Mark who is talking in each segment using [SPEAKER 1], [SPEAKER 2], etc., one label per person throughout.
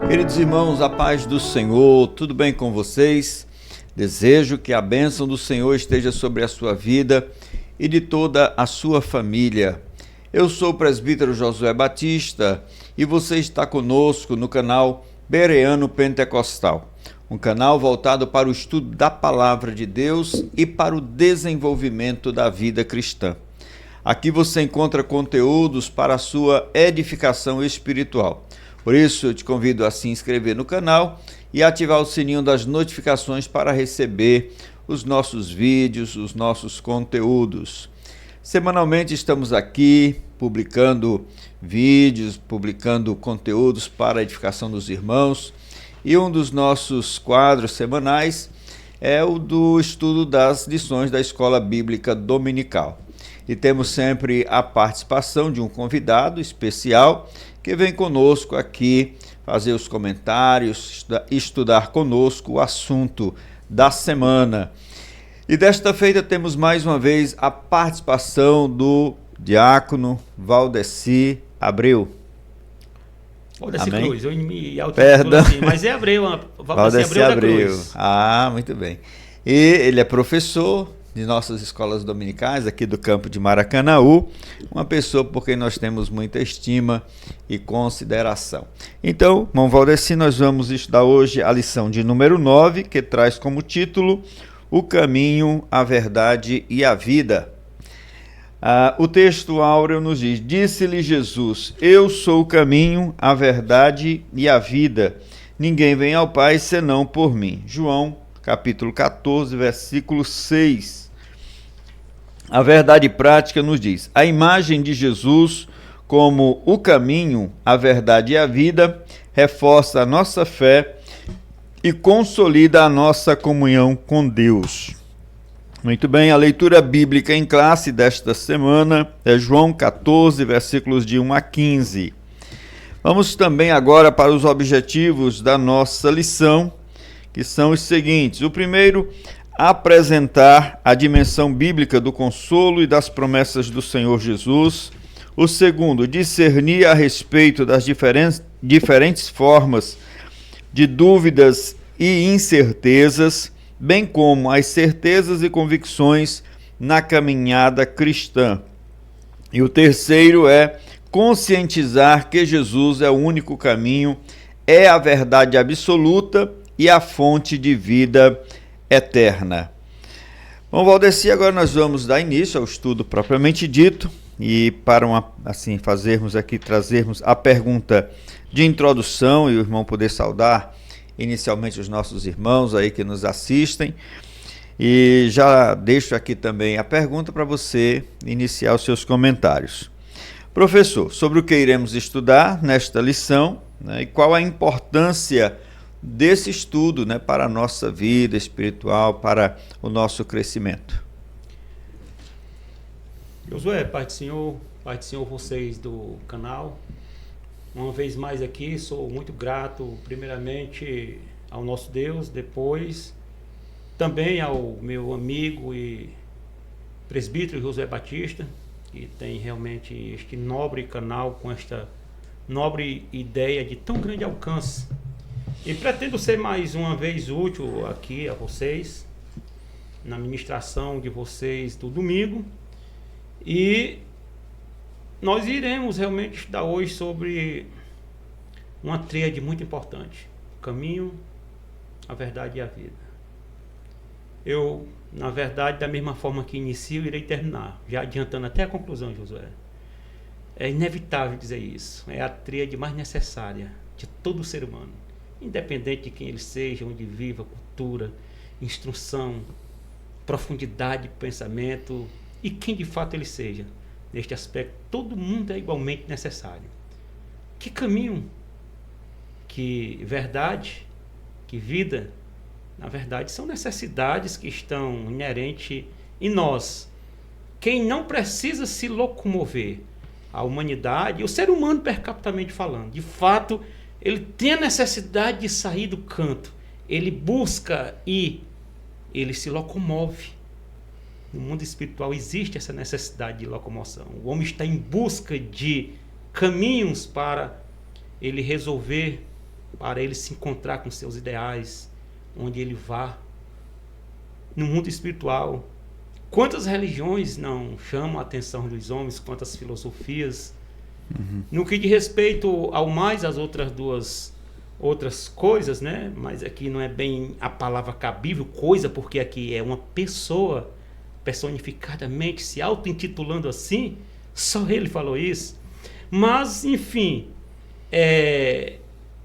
[SPEAKER 1] Queridos irmãos, a paz do Senhor, tudo bem com vocês? Desejo que a bênção do Senhor esteja sobre a sua vida e de toda a sua família. Eu sou o presbítero Josué Batista e você está conosco no canal Bereano Pentecostal, um canal voltado para o estudo da Palavra de Deus e para o desenvolvimento da vida cristã. Aqui você encontra conteúdos para a sua edificação espiritual. Por isso, eu te convido a se inscrever no canal e ativar o sininho das notificações para receber os nossos vídeos, os nossos conteúdos. Semanalmente estamos aqui publicando vídeos, publicando conteúdos para a edificação dos irmãos. E um dos nossos quadros semanais é o do estudo das lições da Escola Bíblica Dominical. E temos sempre a participação de um convidado especial que vem conosco aqui fazer os comentários, estudar conosco o assunto da semana. E desta feita temos mais uma vez a participação do diácono Valdeci Abreu.
[SPEAKER 2] Valdeci Cruz, eu me
[SPEAKER 1] Perdão.
[SPEAKER 2] Assim, mas é Abreu, Valdeci Abreu. Cruz.
[SPEAKER 1] Ah, muito bem. E ele é professor de nossas escolas dominicais aqui do campo de Maracanaú, uma pessoa por quem nós temos muita estima e consideração. Então, irmão Valdeci, nós vamos estudar hoje a lição de número 9, que traz como título O Caminho, a Verdade e a Vida. O texto áureo nos diz: Disse-lhe Jesus, eu sou o caminho, a verdade e a vida. Ninguém vem ao Pai senão por mim. João, capítulo 14, versículo 6. A verdade prática nos diz: a imagem de Jesus como o caminho, a verdade e a vida reforça a nossa fé e consolida a nossa comunhão com Deus. Muito bem, a leitura bíblica em classe desta semana é João 14, versículos de 1 a 15. Vamos também agora para os objetivos da nossa lição, que são os seguintes. O primeiro, apresentar a dimensão bíblica do consolo e das promessas do Senhor Jesus. O segundo, discernir a respeito das diferentes formas de dúvidas e incertezas, bem como as certezas e convicções na caminhada cristã. E o terceiro é conscientizar que Jesus é o único caminho, é a verdade absoluta e a fonte de vida eterna. Bom, Valdeci, agora nós vamos dar início ao estudo propriamente dito e para trazermos a pergunta de introdução e o irmão poder saudar inicialmente os nossos irmãos aí que nos assistem, e já deixo aqui também a pergunta para você iniciar os seus comentários. Professor, sobre o que iremos estudar nesta lição, né, e qual a importância desse estudo, né, para a nossa vida espiritual, para o nosso crescimento?
[SPEAKER 2] Josué, Pai do Senhor vocês do canal, uma vez mais aqui, sou muito grato primeiramente ao nosso Deus, depois também ao meu amigo e presbítero Josué Batista, que tem realmente este nobre canal com esta nobre ideia de tão grande alcance. E pretendo ser mais uma vez útil aqui a vocês, na ministração de vocês do domingo. E nós iremos realmente estudar hoje sobre uma tríade muito importante: o caminho, a verdade e a vida. Eu, na verdade, da mesma forma que inicio, irei terminar, já adiantando até a conclusão, Josué. É inevitável dizer isso. É a tríade mais necessária de todo ser humano, independente de quem ele seja, onde viva, cultura, instrução, profundidade de pensamento e quem de fato ele seja. Neste aspecto, todo mundo é igualmente necessário. Que caminho, que verdade, que vida, na verdade, são necessidades que estão inerentes em nós. Quem não precisa se locomover, a humanidade, o ser humano percapitamente falando, de fato, ele tem a necessidade de sair do canto ele busca e ele se locomove. No mundo espiritual existe essa necessidade de locomoção. O homem está em busca de caminhos para ele resolver, para ele se encontrar com seus ideais, onde ele vá. No mundo espiritual, quantas religiões não chamam a atenção dos homens, quantas filosofias. No que diz respeito ao mais as outras coisas, né? Mas aqui não é bem a palavra cabível, coisa, porque aqui é uma pessoa personificadamente se auto-intitulando assim, só ele falou isso. Mas, enfim,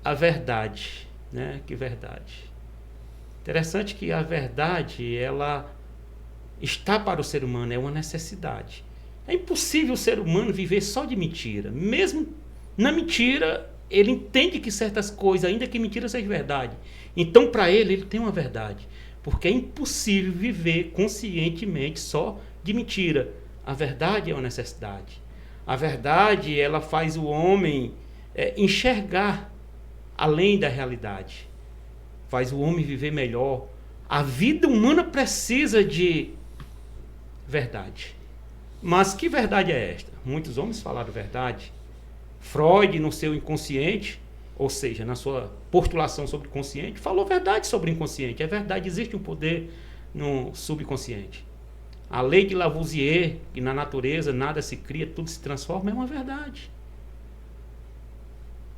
[SPEAKER 2] a verdade, né? Que verdade. Interessante que a verdade, ela está para o ser humano, é uma necessidade. É impossível o ser humano viver só de mentira. Mesmo na mentira, ele entende que certas coisas, ainda que mentira seja verdade. Então, para ele tem uma verdade. Porque é impossível viver conscientemente só de mentira. A verdade é uma necessidade. A verdade, ela faz o homem enxergar além da realidade. Faz o homem viver melhor. A vida humana precisa de verdade. Mas que verdade é esta? Muitos homens falaram verdade. Freud, no seu inconsciente, ou seja, na sua postulação sobre o consciente, falou verdade sobre o inconsciente. É verdade, existe um poder no subconsciente. A lei de Lavoisier, que na natureza nada se cria, tudo se transforma, é uma verdade.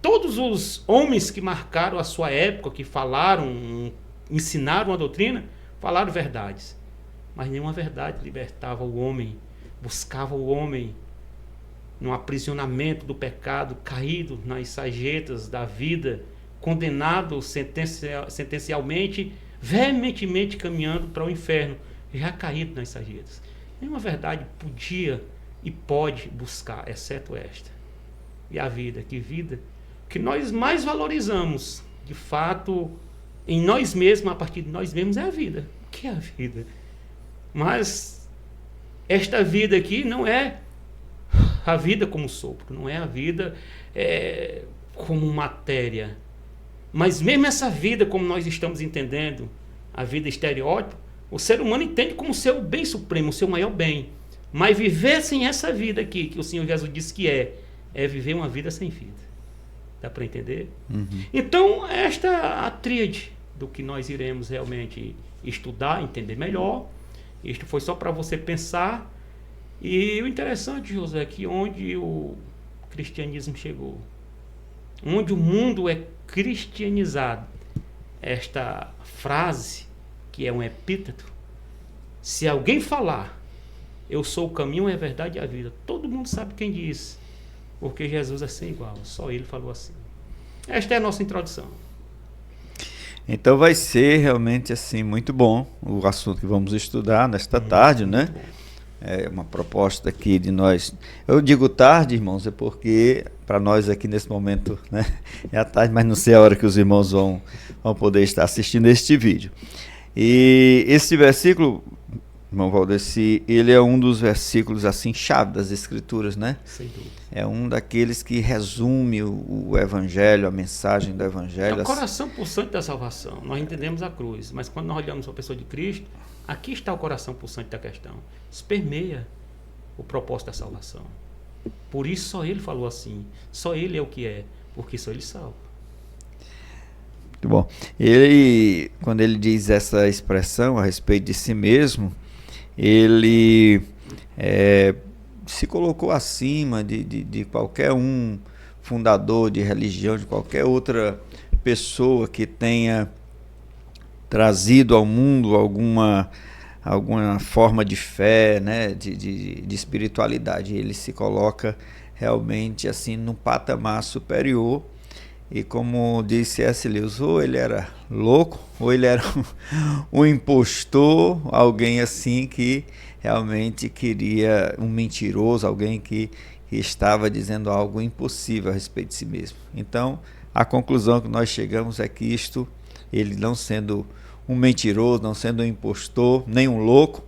[SPEAKER 2] Todos os homens que marcaram a sua época, que falaram, ensinaram a doutrina, falaram verdades. Mas nenhuma verdade libertava o homem, buscava o homem no aprisionamento do pecado, caído nas sarjetas da vida, condenado sentencialmente, veementemente caminhando para o inferno, já caído nas sarjetas. Nenhuma verdade podia e pode buscar, exceto esta. E a vida que nós mais valorizamos, de fato, em nós mesmos, a partir de nós mesmos, é a vida. O que é a vida? Mas esta vida aqui não é a vida como sopro, não é a vida como matéria. Mas mesmo essa vida, como nós estamos entendendo, a vida estereótipo, o ser humano entende como seu bem supremo, o seu maior bem. Mas viver sem essa vida aqui, que o Senhor Jesus disse que é viver uma vida sem vida. Dá para entender? Então, esta é a tríade do que nós iremos realmente estudar, entender melhor. Isto foi só para você pensar. E o interessante, José, é que onde o cristianismo chegou, onde o mundo é cristianizado, esta frase, que é um epíteto, se alguém falar, eu sou o caminho, a verdade e a vida, todo mundo sabe quem disse, porque Jesus é sem igual, só ele falou assim. Esta é a nossa introdução.
[SPEAKER 1] Então vai ser realmente assim muito bom o assunto que vamos estudar nesta tarde, né? É uma proposta aqui de nós. Eu digo tarde, irmãos, é porque para nós aqui nesse momento, né, é a tarde, mas não sei a hora que os irmãos vão poder estar assistindo este vídeo. E esse versículo, irmão Valdeci, ele é um dos versículos assim chave das Escrituras, né?
[SPEAKER 2] Sem dúvida.
[SPEAKER 1] É um daqueles que resume o Evangelho, a mensagem do Evangelho.
[SPEAKER 2] É o coração pulsante da salvação. Nós entendemos a cruz, mas quando nós olhamos para a pessoa de Cristo, aqui está o coração pulsante da questão. Isso permeia o propósito da salvação. Por isso só ele falou assim. Só ele é o que é, porque só ele salva.
[SPEAKER 1] Muito bom. Ele, quando ele diz essa expressão a respeito de si mesmo, ele se colocou acima de qualquer um fundador de religião, de qualquer outra pessoa que tenha trazido ao mundo alguma forma de fé, né, de espiritualidade. Ele se coloca realmente assim num patamar superior. E como disse C.S. Lewis, ou ele era louco, ou ele era um impostor, alguém assim que realmente queria, um mentiroso, alguém que estava dizendo algo impossível a respeito de si mesmo. Então, a conclusão que nós chegamos é que isto, ele não sendo um mentiroso, não sendo um impostor, nem um louco,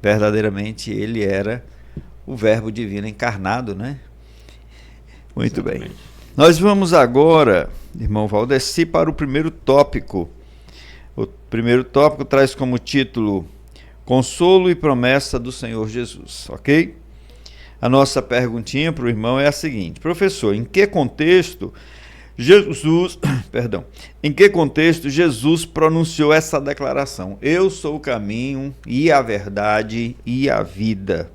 [SPEAKER 1] verdadeiramente ele era o Verbo divino encarnado, né? Muito bem. Nós vamos agora, irmão Valdeci, para o primeiro tópico. O primeiro tópico traz como título Consolo e Promessa do Senhor Jesus, ok? A nossa perguntinha para o irmão é a seguinte: professor, em que contexto Jesus pronunciou essa declaração? Eu sou o caminho e a verdade e a vida.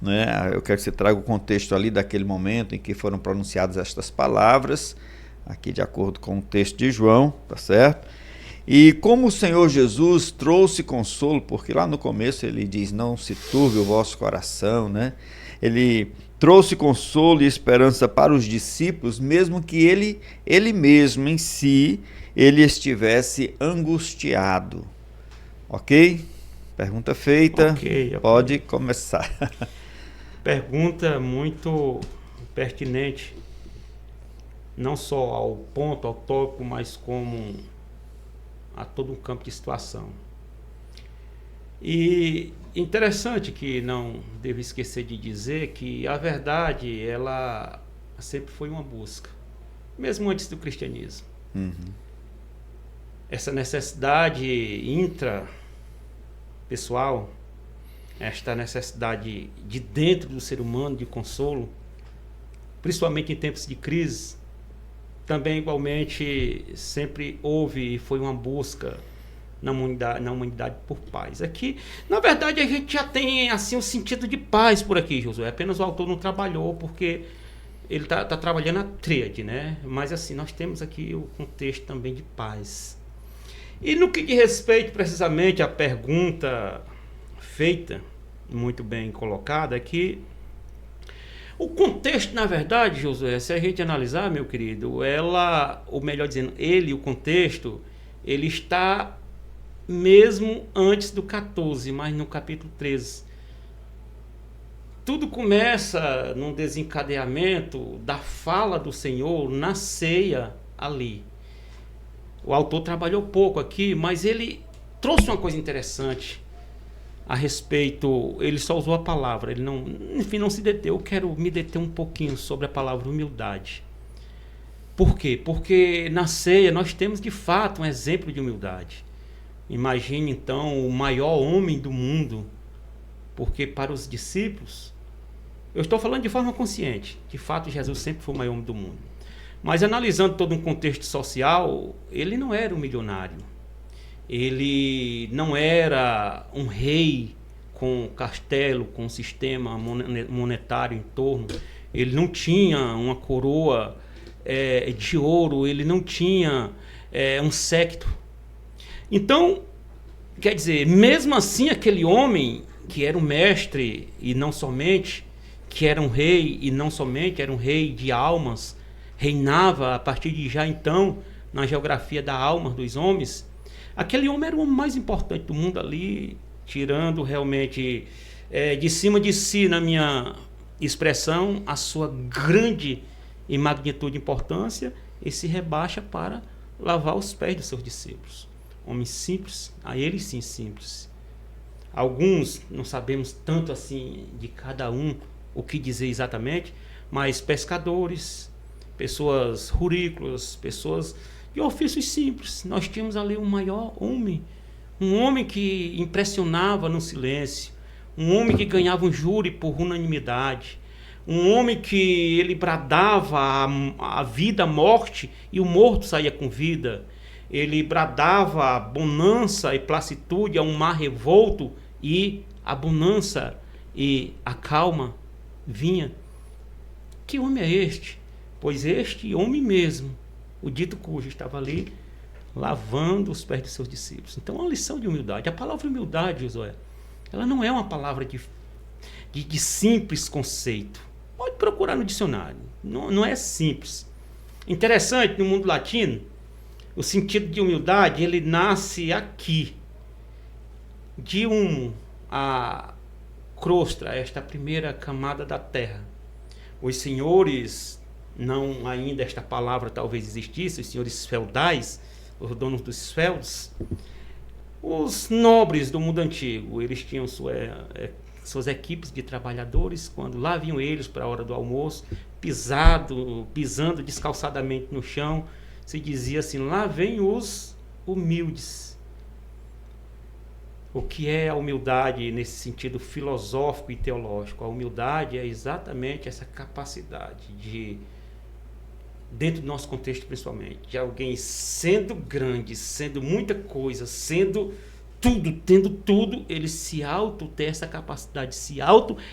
[SPEAKER 1] Né? Eu quero que você traga o contexto ali daquele momento em que foram pronunciadas estas palavras, aqui de acordo com o texto de João, tá certo? E como o Senhor Jesus trouxe consolo, porque lá no começo ele diz, não se turbe o vosso coração, né? Ele trouxe consolo e esperança para os discípulos, mesmo que ele mesmo em si, ele estivesse angustiado. Ok? Pergunta feita, okay. Pode começar.
[SPEAKER 2] Pergunta muito pertinente, não só ao ponto, ao tópico, mas como a todo um campo de situação. E interessante que não devo esquecer de dizer que a verdade, ela sempre foi uma busca, mesmo antes do cristianismo. Essa necessidade intrapessoal, esta necessidade de dentro do ser humano de consolo, principalmente em tempos de crise, também igualmente sempre houve e foi uma busca na humanidade por paz. Aqui, na verdade, a gente já tem assim um sentido de paz por aqui, Josué. Apenas o autor não trabalhou porque ele está trabalhando a tríade, né? Mas assim, nós temos aqui o contexto também de paz. E no que diz respeito precisamente à pergunta feita, muito bem colocada, é que o contexto, na verdade, Josué, se a gente analisar, meu querido, ou melhor dizendo, o contexto, ele está mesmo antes do 14, mas no capítulo 13. Tudo começa num desencadeamento da fala do Senhor na ceia ali. O autor trabalhou pouco aqui, mas ele trouxe uma coisa interessante a respeito, ele só usou a palavra, ele não se deteu. Eu quero me deter um pouquinho sobre a palavra humildade. Por quê? Porque na ceia nós temos de fato um exemplo de humildade. Imagine então o maior homem do mundo, porque para os discípulos, eu estou falando de forma consciente, de fato Jesus sempre foi o maior homem do mundo. Mas analisando todo um contexto social, ele não era um milionário. Ele não era um rei com castelo, com sistema monetário em torno. Ele não tinha uma coroa de ouro, ele não tinha um séquito. Então, quer dizer, mesmo assim aquele homem que era um mestre e não somente, que era um rei e não somente, era um rei de almas, reinava a partir de já então na geografia da alma dos homens. Aquele homem era o homem mais importante do mundo ali, tirando realmente de cima de si, na minha expressão, a sua grande e magnitude importância, e se rebaixa para lavar os pés dos seus discípulos. Homens simples, a eles sim simples. Alguns, não sabemos tanto assim de cada um o que dizer exatamente, mas pescadores, pessoas rurícolas, pessoas de ofícios simples. Nós tínhamos ali um maior homem, um homem que impressionava no silêncio, um homem que ganhava um júri por unanimidade, um homem que ele bradava a vida, a morte, e o morto saía com vida. Ele bradava bonança e placitude a um mar revolto, e a bonança e a calma vinha. Que homem é este? Pois este homem mesmo, o dito cujo, estava ali lavando os pés de seus discípulos. Então, uma lição de humildade. A palavra humildade, Josué, ela não é uma palavra de simples conceito. Pode procurar no dicionário. Não é simples. Interessante, no mundo latino, o sentido de humildade, ele nasce aqui. De a crostra, esta primeira camada da terra. Os senhores, não ainda esta palavra talvez existisse, os senhores feudais, os donos dos feudos, os nobres do mundo antigo, eles tinham suas equipes de trabalhadores, quando lá vinham eles para a hora do almoço, pisando descalçadamente no chão, se dizia assim, lá vem os humildes. O que é a humildade nesse sentido filosófico e teológico? A humildade é exatamente essa capacidade de, dentro do nosso contexto principalmente, de alguém sendo grande, sendo muita coisa, sendo tudo, tendo tudo, ele ter essa capacidade de se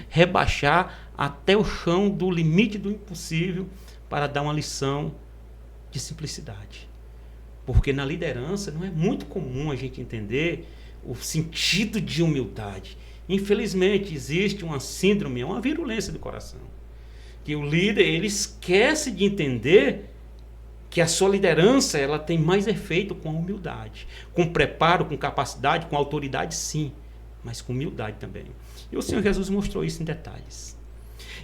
[SPEAKER 2] rebaixar até o chão do limite do impossível para dar uma lição de simplicidade. Porque na liderança não é muito comum a gente entender o sentido de humildade. Infelizmente, existe uma síndrome, uma virulência do coração. Que o líder, ele esquece de entender que a sua liderança, ela tem mais efeito com a humildade. Com preparo, com capacidade, com autoridade, sim. Mas com humildade também. E o Senhor Jesus mostrou isso em detalhes.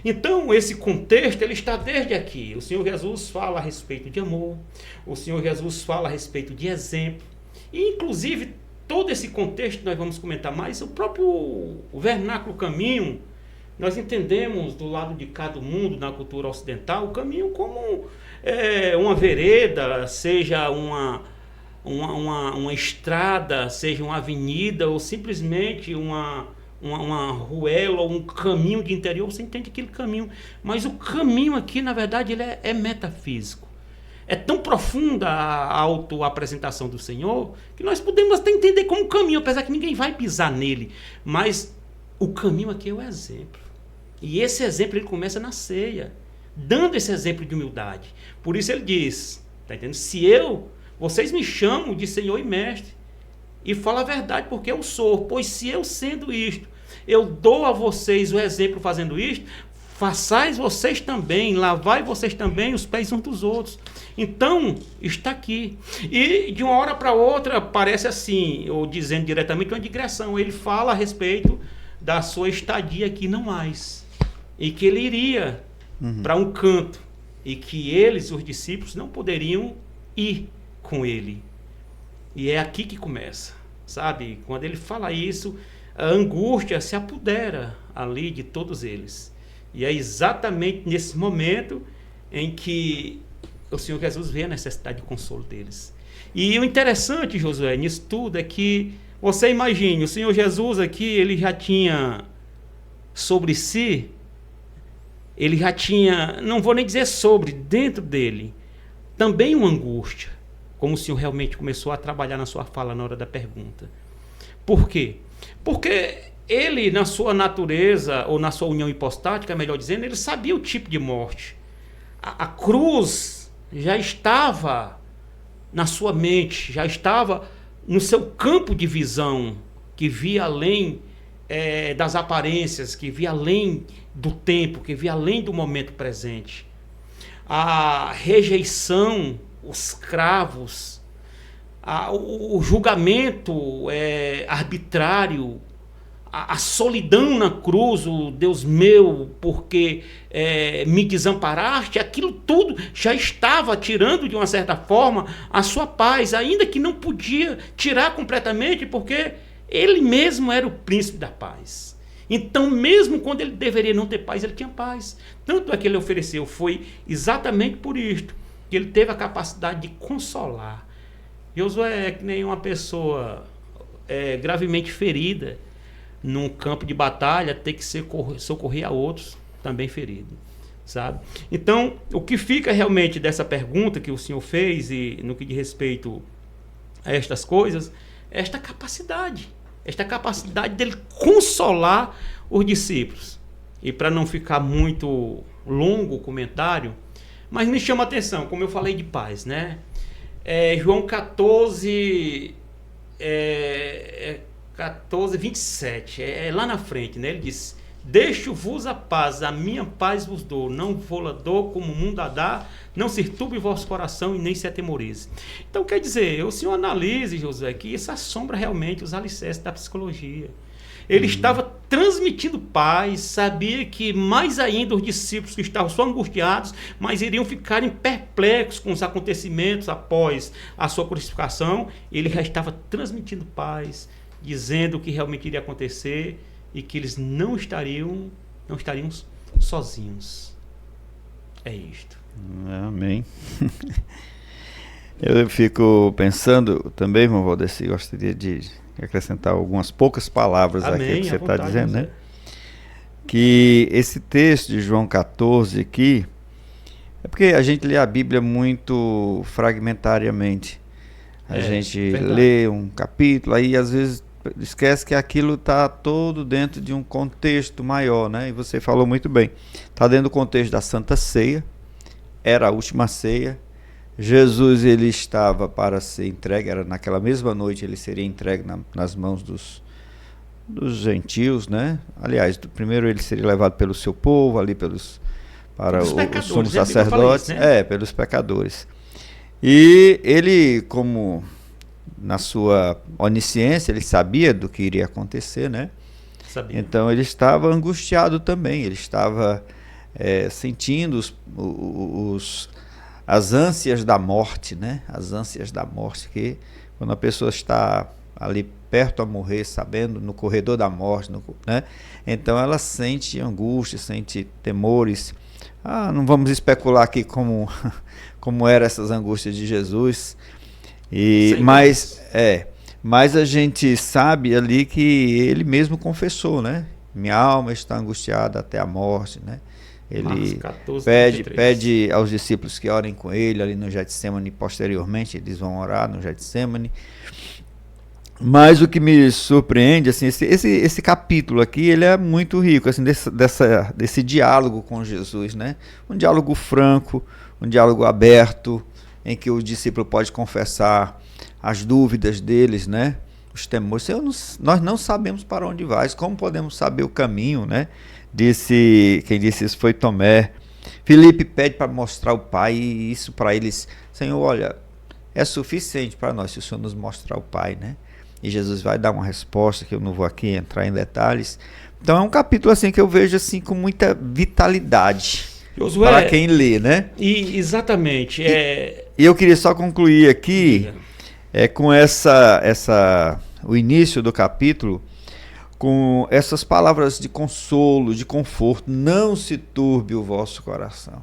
[SPEAKER 2] Então, esse contexto, ele está desde aqui. O Senhor Jesus fala a respeito de amor. O Senhor Jesus fala a respeito de exemplo. E, inclusive, todo esse contexto, nós vamos comentar mais, o próprio vernáculo caminho, nós entendemos do lado de cá do mundo, na cultura ocidental, o caminho como uma vereda, seja uma estrada, seja uma avenida, ou simplesmente uma ruela, ou um caminho de interior, você entende aquele caminho. Mas o caminho aqui, na verdade, ele é metafísico. É tão profunda a autoapresentação do Senhor que nós podemos até entender como caminho, apesar que ninguém vai pisar nele. Mas o caminho aqui é o exemplo. E esse exemplo ele começa na ceia, dando esse exemplo de humildade. Por isso ele diz, tá entendendo? Vocês me chamam de Senhor e Mestre, e falo a verdade porque eu sou. Pois se eu sendo isto, eu dou a vocês o exemplo fazendo isto, façais vocês também, lavai vocês também os pés uns dos outros. Então, está aqui. E de uma hora para outra, parece assim, ou dizendo diretamente uma digressão, ele fala a respeito da sua estadia aqui não mais. E que ele iria para um canto. E que eles, os discípulos, não poderiam ir com ele. E é aqui que começa, sabe? Quando ele fala isso, a angústia se apodera ali de todos eles. E é exatamente nesse momento em que o Senhor Jesus vê a necessidade de consolo deles. E o interessante, Josué, nisso tudo é que você imagine, o Senhor Jesus aqui, ele já tinha sobre si, ele já tinha, não vou nem dizer sobre, dentro dele, também uma angústia, como o Senhor realmente começou a trabalhar na sua fala na hora da pergunta. Por quê? Porque ele, na sua natureza, ou na sua união hipostática, melhor dizendo, ele sabia o tipo de morte. A cruz já estava na sua mente, já estava no seu campo de visão, que via além das aparências, que via além do tempo, que via além do momento presente. A rejeição, os cravos, o julgamento arbitrário, a solidão na cruz, o Deus meu, porque me desamparaste, aquilo tudo já estava tirando de uma certa forma a sua paz, ainda que não podia tirar completamente, porque ele mesmo era o príncipe da paz. Então, mesmo quando ele deveria não ter paz, ele tinha paz. Tanto é que ele ofereceu, foi exatamente por isto que ele teve a capacidade de consolar. Josué é que nem uma pessoa gravemente ferida num campo de batalha, ter que socorrer a outros também feridos, sabe? Então, o que fica realmente dessa pergunta que o Senhor fez e no que diz respeito a estas coisas, é esta capacidade dele consolar os discípulos. E para não ficar muito longo o comentário, mas me chama a atenção, como eu falei de paz, né? João 14, 27, lá na frente, né? Ele diz: deixo-vos a paz, a minha paz vos dou, não vou-la dou como o mundo a dá, não se turbe vosso coração e nem se atemorize. Então, quer dizer, o senhor analise, Josué, que isso assombra realmente os alicerces da psicologia. Ele estava transmitindo paz, sabia que mais ainda os discípulos que estavam só angustiados, mas iriam ficarem perplexos com os acontecimentos após a sua crucificação. Ele já estava transmitindo paz, dizendo o que realmente iria acontecer e que eles não estariam sozinhos. É isto.
[SPEAKER 1] Amém. Eu fico pensando também, irmão Valdeci, gostaria de acrescentar algumas poucas palavras aqui
[SPEAKER 2] Amém,
[SPEAKER 1] que
[SPEAKER 2] à
[SPEAKER 1] você está
[SPEAKER 2] vontade,
[SPEAKER 1] dizendo, né?
[SPEAKER 2] José.
[SPEAKER 1] Que esse texto de João 14 aqui, é porque a gente lê a Bíblia muito fragmentariamente. A
[SPEAKER 2] É,
[SPEAKER 1] gente
[SPEAKER 2] verdade.
[SPEAKER 1] lê um capítulo, aí às vezes esquece que aquilo está todo dentro de um contexto maior, né? E você falou muito bem. Está dentro do contexto da Santa Ceia, era a última ceia. Jesus ele estava para ser entregue, era naquela mesma noite ele seria entregue nas mãos dos gentios, né? Aliás, primeiro ele seria levado pelo seu povo, ali para
[SPEAKER 2] Dos
[SPEAKER 1] os sumos
[SPEAKER 2] pecadores, né? A Bíblia fala isso,
[SPEAKER 1] sacerdotes,
[SPEAKER 2] né?
[SPEAKER 1] pelos pecadores. E ele, como na sua onisciência, ele sabia do que iria acontecer, né?
[SPEAKER 2] Sabia.
[SPEAKER 1] Então ele estava angustiado também, ele estava sentindo as ânsias da morte, né? As ânsias da morte, que quando a pessoa está ali perto a morrer, sabendo, no corredor da morte, né? Então ela sente angústia, sente temores. Não vamos especular aqui como eram essas angústias de Jesus,
[SPEAKER 2] Sem
[SPEAKER 1] mas
[SPEAKER 2] dúvidas.
[SPEAKER 1] mas a gente sabe ali que ele mesmo confessou, né? Minha alma está angustiada até a morte, né?
[SPEAKER 2] Marcos
[SPEAKER 1] Ele
[SPEAKER 2] 14,
[SPEAKER 1] pede,
[SPEAKER 2] 33.
[SPEAKER 1] pede aos discípulos que orem com ele ali no Getsemane, posteriormente eles vão orar no Getsemane. Mas o que me surpreende, assim, esse capítulo aqui, ele é muito rico, assim, desse diálogo com Jesus, né? Um diálogo franco, um diálogo aberto, em que o discípulo pode confessar as dúvidas deles, né? Os temores. Nós não sabemos para onde vais, como podemos saber o caminho, né? Quem disse isso foi Tomé. Filipe pede para mostrar o Pai, e isso para eles, Senhor, olha, é suficiente para nós se o Senhor nos mostrar o Pai, né? E Jesus vai dar uma resposta que eu não vou aqui entrar em detalhes. Então é um capítulo assim que eu vejo assim com muita vitalidade para
[SPEAKER 2] Josué,
[SPEAKER 1] quem lê, né?
[SPEAKER 2] exatamente.
[SPEAKER 1] E eu queria só concluir aqui
[SPEAKER 2] Diga.
[SPEAKER 1] com o início do capítulo com essas palavras de consolo, de conforto. Não se turbe o vosso coração.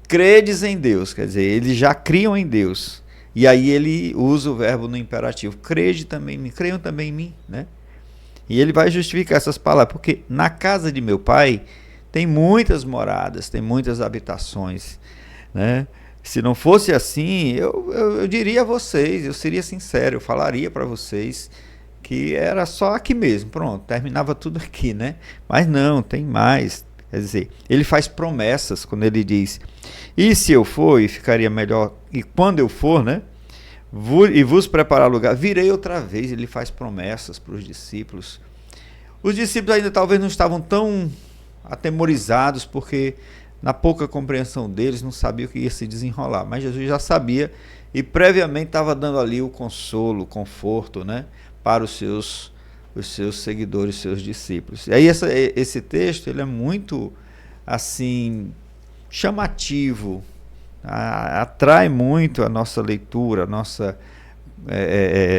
[SPEAKER 1] Credes em Deus, quer dizer, eles já criam em Deus. E aí ele usa o verbo no imperativo. Crede também em mim, creiam também em mim, né? E ele vai justificar essas palavras, porque na casa de meu pai tem muitas moradas, tem muitas habitações, né? Se não fosse assim, eu diria a vocês, eu seria sincero, eu falaria para vocês que era só aqui mesmo, pronto, terminava tudo aqui, né? Mas não, tem mais. Quer dizer, ele faz promessas quando ele diz: e se eu for, e ficaria melhor, e quando eu for, né? E vos preparar lugar, virei outra vez. Ele faz promessas para os discípulos. Os discípulos ainda talvez não estavam tão atemorizados, porque na pouca compreensão deles não sabiam o que ia se desenrolar. Mas Jesus já sabia e previamente estava dando ali o consolo, o conforto, né? Para os seus seguidores, seus discípulos. E aí esse texto ele é muito assim chamativo, atrai muito a nossa leitura,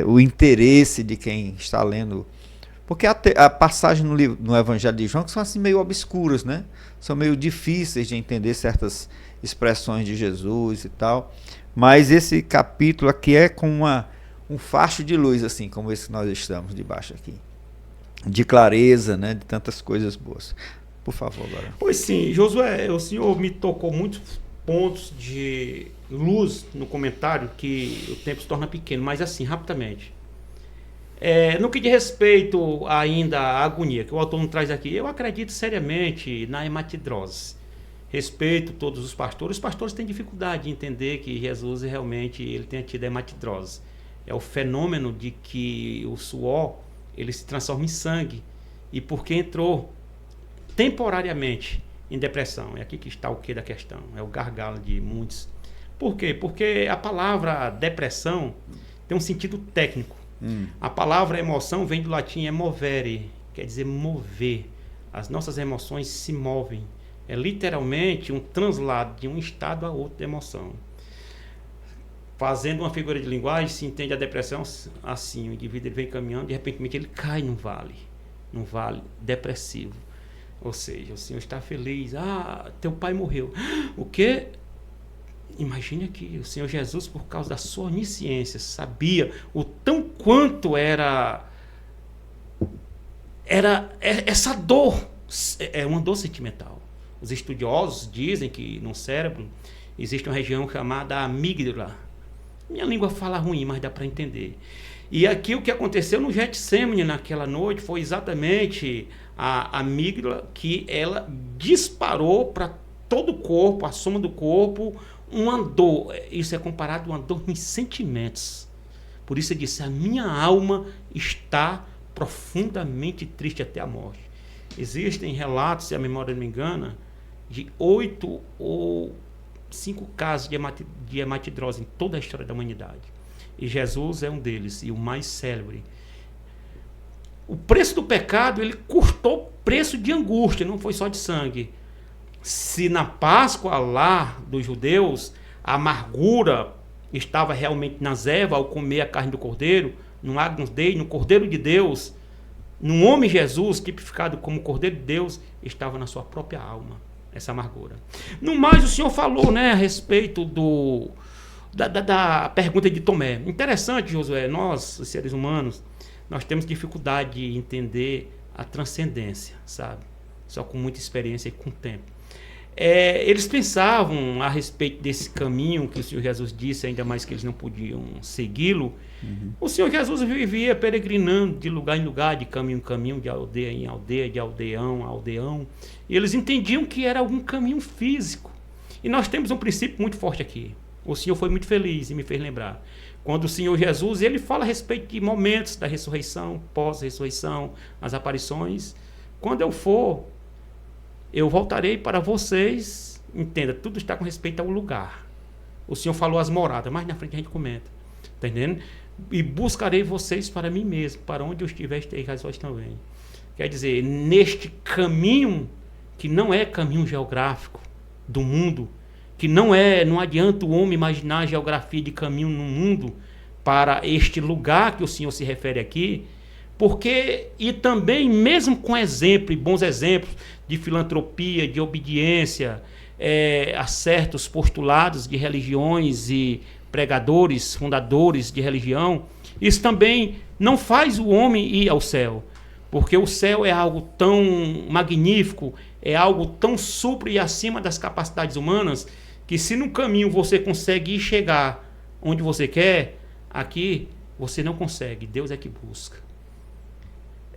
[SPEAKER 1] o interesse de quem está lendo, porque a passagem no Evangelho de João que são assim meio obscuras, né? São meio difíceis de entender certas expressões de Jesus e tal, mas esse capítulo aqui é com um facho de luz, assim como esse que nós estamos debaixo aqui, de clareza, né? De tantas coisas boas. Por favor, agora.
[SPEAKER 2] Pois sim, Josué, o senhor me tocou muitos pontos de luz no comentário que o tempo se torna pequeno, mas assim, rapidamente. No que diz respeito ainda à agonia que o autor nos traz aqui, eu acredito seriamente na hematidrose. Respeito todos os pastores têm dificuldade de entender que Jesus realmente ele tenha tido hematidrose. É o fenômeno de que o suor ele se transforma em sangue e porque entrou temporariamente em depressão. É aqui que está o que da questão, é o gargalo de muitos. Por quê? Porque a palavra depressão tem um sentido técnico. A palavra emoção vem do latim emovere, quer dizer mover. As nossas emoções se movem. É literalmente um translado de um estado a outro de emoção. Fazendo uma figura de linguagem, se entende a depressão assim: o indivíduo ele vem caminhando, de repente ele cai num vale depressivo. Ou seja, o senhor está feliz, teu pai morreu. O quê? imagine que o Senhor Jesus, por causa da sua onisciência, sabia o tão quanto era essa dor, é uma dor sentimental. Os estudiosos dizem que no cérebro existe uma região chamada amígdala. Minha língua fala ruim, mas dá para entender. E aqui o que aconteceu no Getsemane naquela noite foi exatamente a amígdala que ela disparou para todo o corpo, a soma do corpo, uma dor. Isso é comparado a uma dor em sentimentos. Por isso ele disse, a minha alma está profundamente triste até a morte. Existem relatos, se a memória não me engana, de 8 ou 5 casos de hematidrose em toda a história da humanidade. E Jesus é um deles, e o mais célebre. O preço do pecado, ele custou preço de angústia, não foi só de sangue. Se na Páscoa lá dos judeus, a amargura estava realmente nas ervas ao comer a carne do cordeiro, no Agnus Dei, no Cordeiro de Deus, no homem Jesus, tipificado como Cordeiro de Deus, estava na sua própria alma, essa amargura. No mais, o Senhor falou, né, a respeito da pergunta de Tomé. Interessante, Josué, nós, os seres humanos, nós temos dificuldade de entender a transcendência, sabe? Só com muita experiência e com tempo. Eles pensavam a respeito desse caminho que o Senhor Jesus disse, ainda mais que eles não podiam segui-lo. O Senhor Jesus vivia peregrinando de lugar em lugar, de caminho em caminho, de aldeia em aldeia, de aldeão a aldeão. E eles entendiam que era algum caminho físico. E nós temos um princípio muito forte aqui. O Senhor foi muito feliz e me fez lembrar. Quando o Senhor Jesus, ele fala a respeito de momentos da ressurreição, pós-ressurreição, as aparições. Quando eu for, eu voltarei para vocês. Entenda, tudo está com respeito ao lugar. O Senhor falou as moradas, mais na frente a gente comenta. Está entendendo? E buscarei vocês para mim mesmo, para onde eu estiver, esteja vós também. Quer dizer, neste caminho, que não é caminho geográfico do mundo, que não adianta o homem imaginar a geografia de caminho no mundo para este lugar que o Senhor se refere aqui, porque, e também mesmo com exemplo, e bons exemplos de filantropia, de obediência a certos postulados de religiões e pregadores, fundadores de religião, isso também não faz o homem ir ao céu, porque o céu é algo tão magnífico, é algo tão supra e acima das capacidades humanas, que se no caminho você consegue ir chegar onde você quer, aqui você não consegue, Deus é que busca.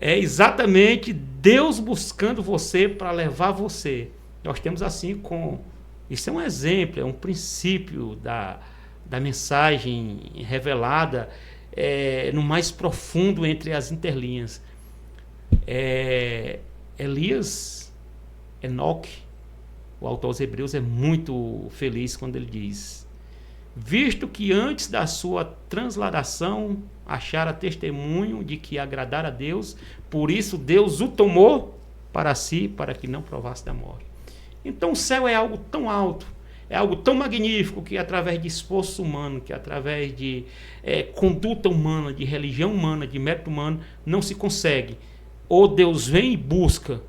[SPEAKER 2] É exatamente Deus buscando você para levar você. Nós temos assim isso é um exemplo, é um princípio da mensagem revelada no mais profundo entre as interlinhas. Elias, Enoque, o autor aos Hebreus é muito feliz quando ele diz: visto que antes da sua transladação achara testemunho de que agradara a Deus, por isso Deus o tomou para si, para que não provasse da morte. Então o céu é algo tão alto, é algo tão magnífico, que através de esforço humano, que através de conduta humana, de religião humana, de mérito humano, não se consegue. Ou Deus vem e busca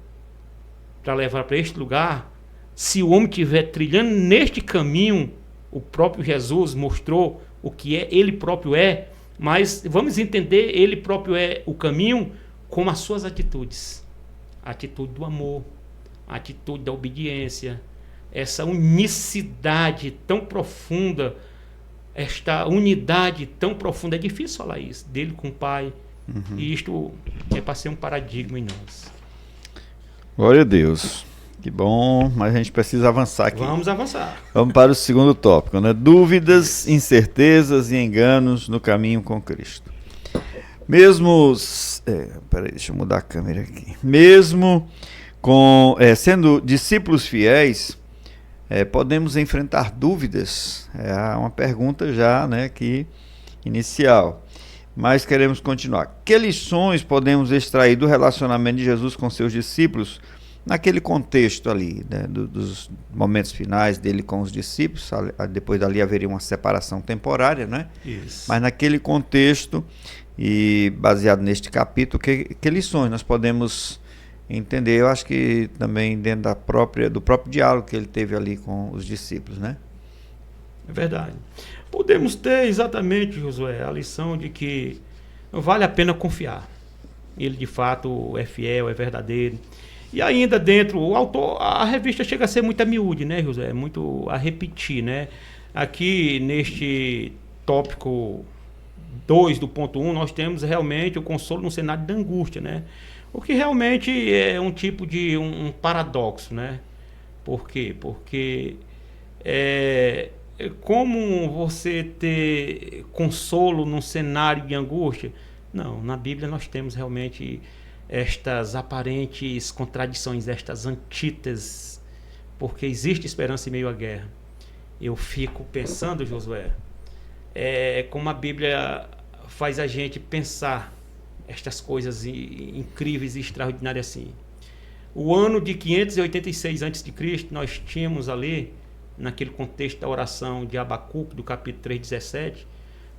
[SPEAKER 2] para levar para este lugar. Se o homem estiver trilhando neste caminho, o próprio Jesus mostrou o que ele próprio é, mas vamos entender, ele próprio é o caminho com as suas atitudes. A atitude do amor, a atitude da obediência, essa unicidade tão profunda, esta unidade tão profunda. É difícil falar isso, dele com o Pai. E isto é para ser um paradigma em nós.
[SPEAKER 1] Glória a Deus. Que bom, mas a gente precisa avançar aqui.
[SPEAKER 2] Vamos avançar.
[SPEAKER 1] Vamos para o segundo tópico, né? Dúvidas, incertezas e enganos no caminho com Cristo. Mesmo... peraí, deixa eu mudar a câmera aqui. Mesmo sendo discípulos fiéis, podemos enfrentar dúvidas? É uma pergunta já, né, inicial. Mas queremos continuar. Que lições podemos extrair do relacionamento de Jesus com seus discípulos naquele contexto ali, né, dos momentos finais dele com os discípulos? Depois dali haveria uma separação temporária, né?
[SPEAKER 2] Isso.
[SPEAKER 1] Mas naquele contexto, e baseado neste capítulo, que lições nós podemos entender? Eu acho que também dentro do próprio diálogo que ele teve ali com os discípulos, né?
[SPEAKER 2] É verdade. Podemos ter exatamente, Josué, a lição de que vale a pena confiar. Ele de fato é fiel, é verdadeiro. E ainda dentro, o autor, a revista chega a ser muito a miúde, né, José? Muito a repetir, né? Aqui neste tópico 2 do ponto 1, nós temos realmente o consolo no cenário da angústia, né? O que realmente é um tipo de um paradoxo, né? Por quê? Porque como você ter consolo num cenário de angústia? Não, na Bíblia nós temos realmente estas aparentes contradições, estas antíteses, porque existe esperança em meio à guerra. Eu fico pensando, Josué, como a Bíblia faz a gente pensar estas coisas incríveis e extraordinárias assim. O ano de 586 a.C., nós tínhamos ali, naquele contexto da oração de Abacuque, do capítulo 3:17,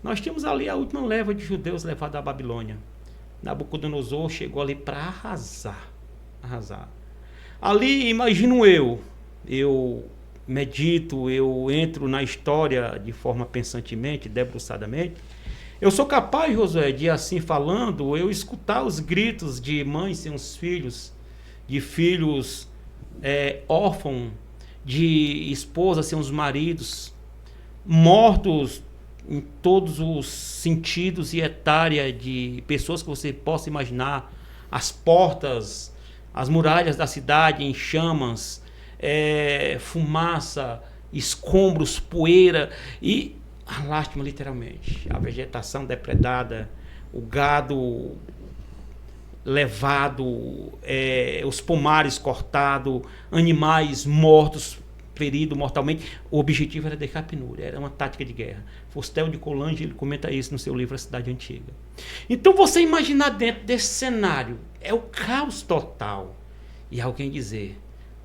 [SPEAKER 2] nós tínhamos ali a última leva de judeus levada à Babilônia. Nabucodonosor chegou ali para arrasar. Ali, imagino eu medito, eu entro na história de forma pensantemente, debruçadamente. Eu sou capaz, Josué, de assim falando, eu escutar os gritos de mães sem os filhos, de filhos órfãos, de esposas sem os maridos, mortos em todos os sentidos e etária de pessoas que você possa imaginar, as portas, as muralhas da cidade em chamas, fumaça, escombros, poeira e a lástima literalmente, a vegetação depredada, o gado levado, os pomares cortados, animais mortos, ferido mortalmente. O objetivo era deixar penúria, era uma tática de guerra. Fostel de Coulanges, ele comenta isso no seu livro A Cidade Antiga. Então você imaginar dentro desse cenário, é o caos total. E alguém dizer,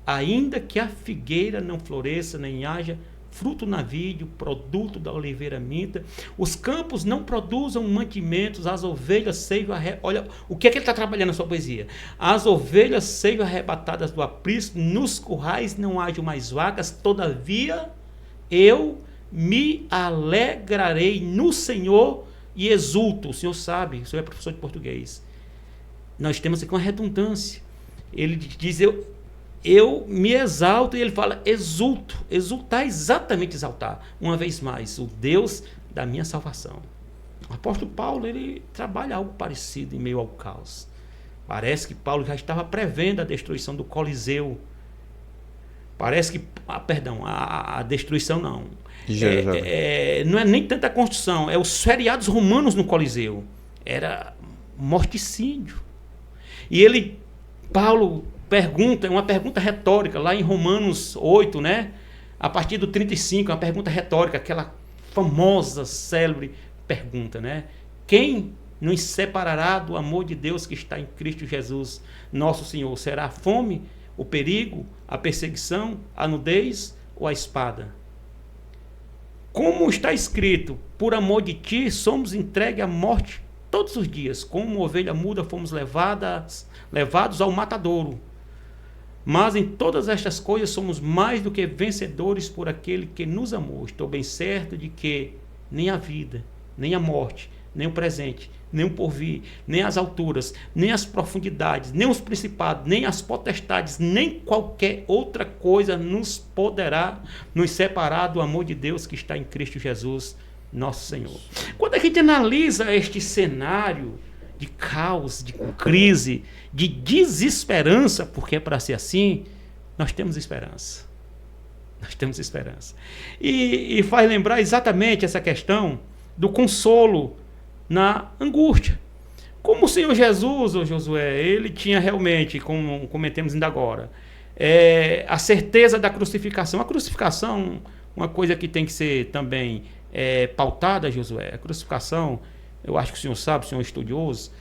[SPEAKER 2] ainda que a figueira não floresça, nem haja fruto na vide, produto da oliveira minta, os campos não produzam mantimentos, as ovelhas sejam olha, o que é que ele está trabalhando na sua poesia? As ovelhas sejam arrebatadas do aprisco, nos currais não hajam mais vacas, todavia eu me alegrarei no Senhor e exulto. O senhor sabe, o senhor é professor de português. Nós temos aqui uma redundância. Ele diz, eu me exalto, e ele fala exulto. Exultar, exatamente exaltar. Uma vez mais, o Deus da minha salvação. O apóstolo Paulo, ele trabalha algo parecido em meio ao caos. Parece que Paulo já estava prevendo a destruição do Coliseu. Parece que, a destruição não. Não é nem tanta construção, é os feriados romanos no Coliseu. Era morticínio. E Paulo pergunta, uma pergunta retórica, lá em Romanos 8, né? A partir do 35, uma pergunta retórica, aquela famosa, célebre pergunta, né? Quem nos separará do amor de Deus que está em Cristo Jesus, nosso Senhor? Será a fome, o perigo, a perseguição, a nudez ou a espada? Como está escrito, por amor de ti somos entregues à morte todos os dias, como ovelha muda fomos levados ao matadouro. Mas em todas estas coisas somos mais do que vencedores por aquele que nos amou. Estou bem certo de que nem a vida, nem a morte, nem o presente, nem o porvir, nem as alturas, nem as profundidades, nem os principados, nem as potestades, nem qualquer outra coisa nos poderá nos separar do amor de Deus que está em Cristo Jesus, nosso Senhor. Quando a gente analisa este cenário de caos, de crise, de desesperança, porque é para ser assim, nós temos esperança. Nós temos esperança. E faz lembrar exatamente essa questão do consolo na angústia. Como o Senhor Jesus, ou Josué, ele tinha realmente, como comentamos ainda agora, a certeza da crucificação. A crucificação, uma coisa que tem que ser também pautada, Josué, a crucificação, eu acho que o senhor sabe, o senhor é estudioso.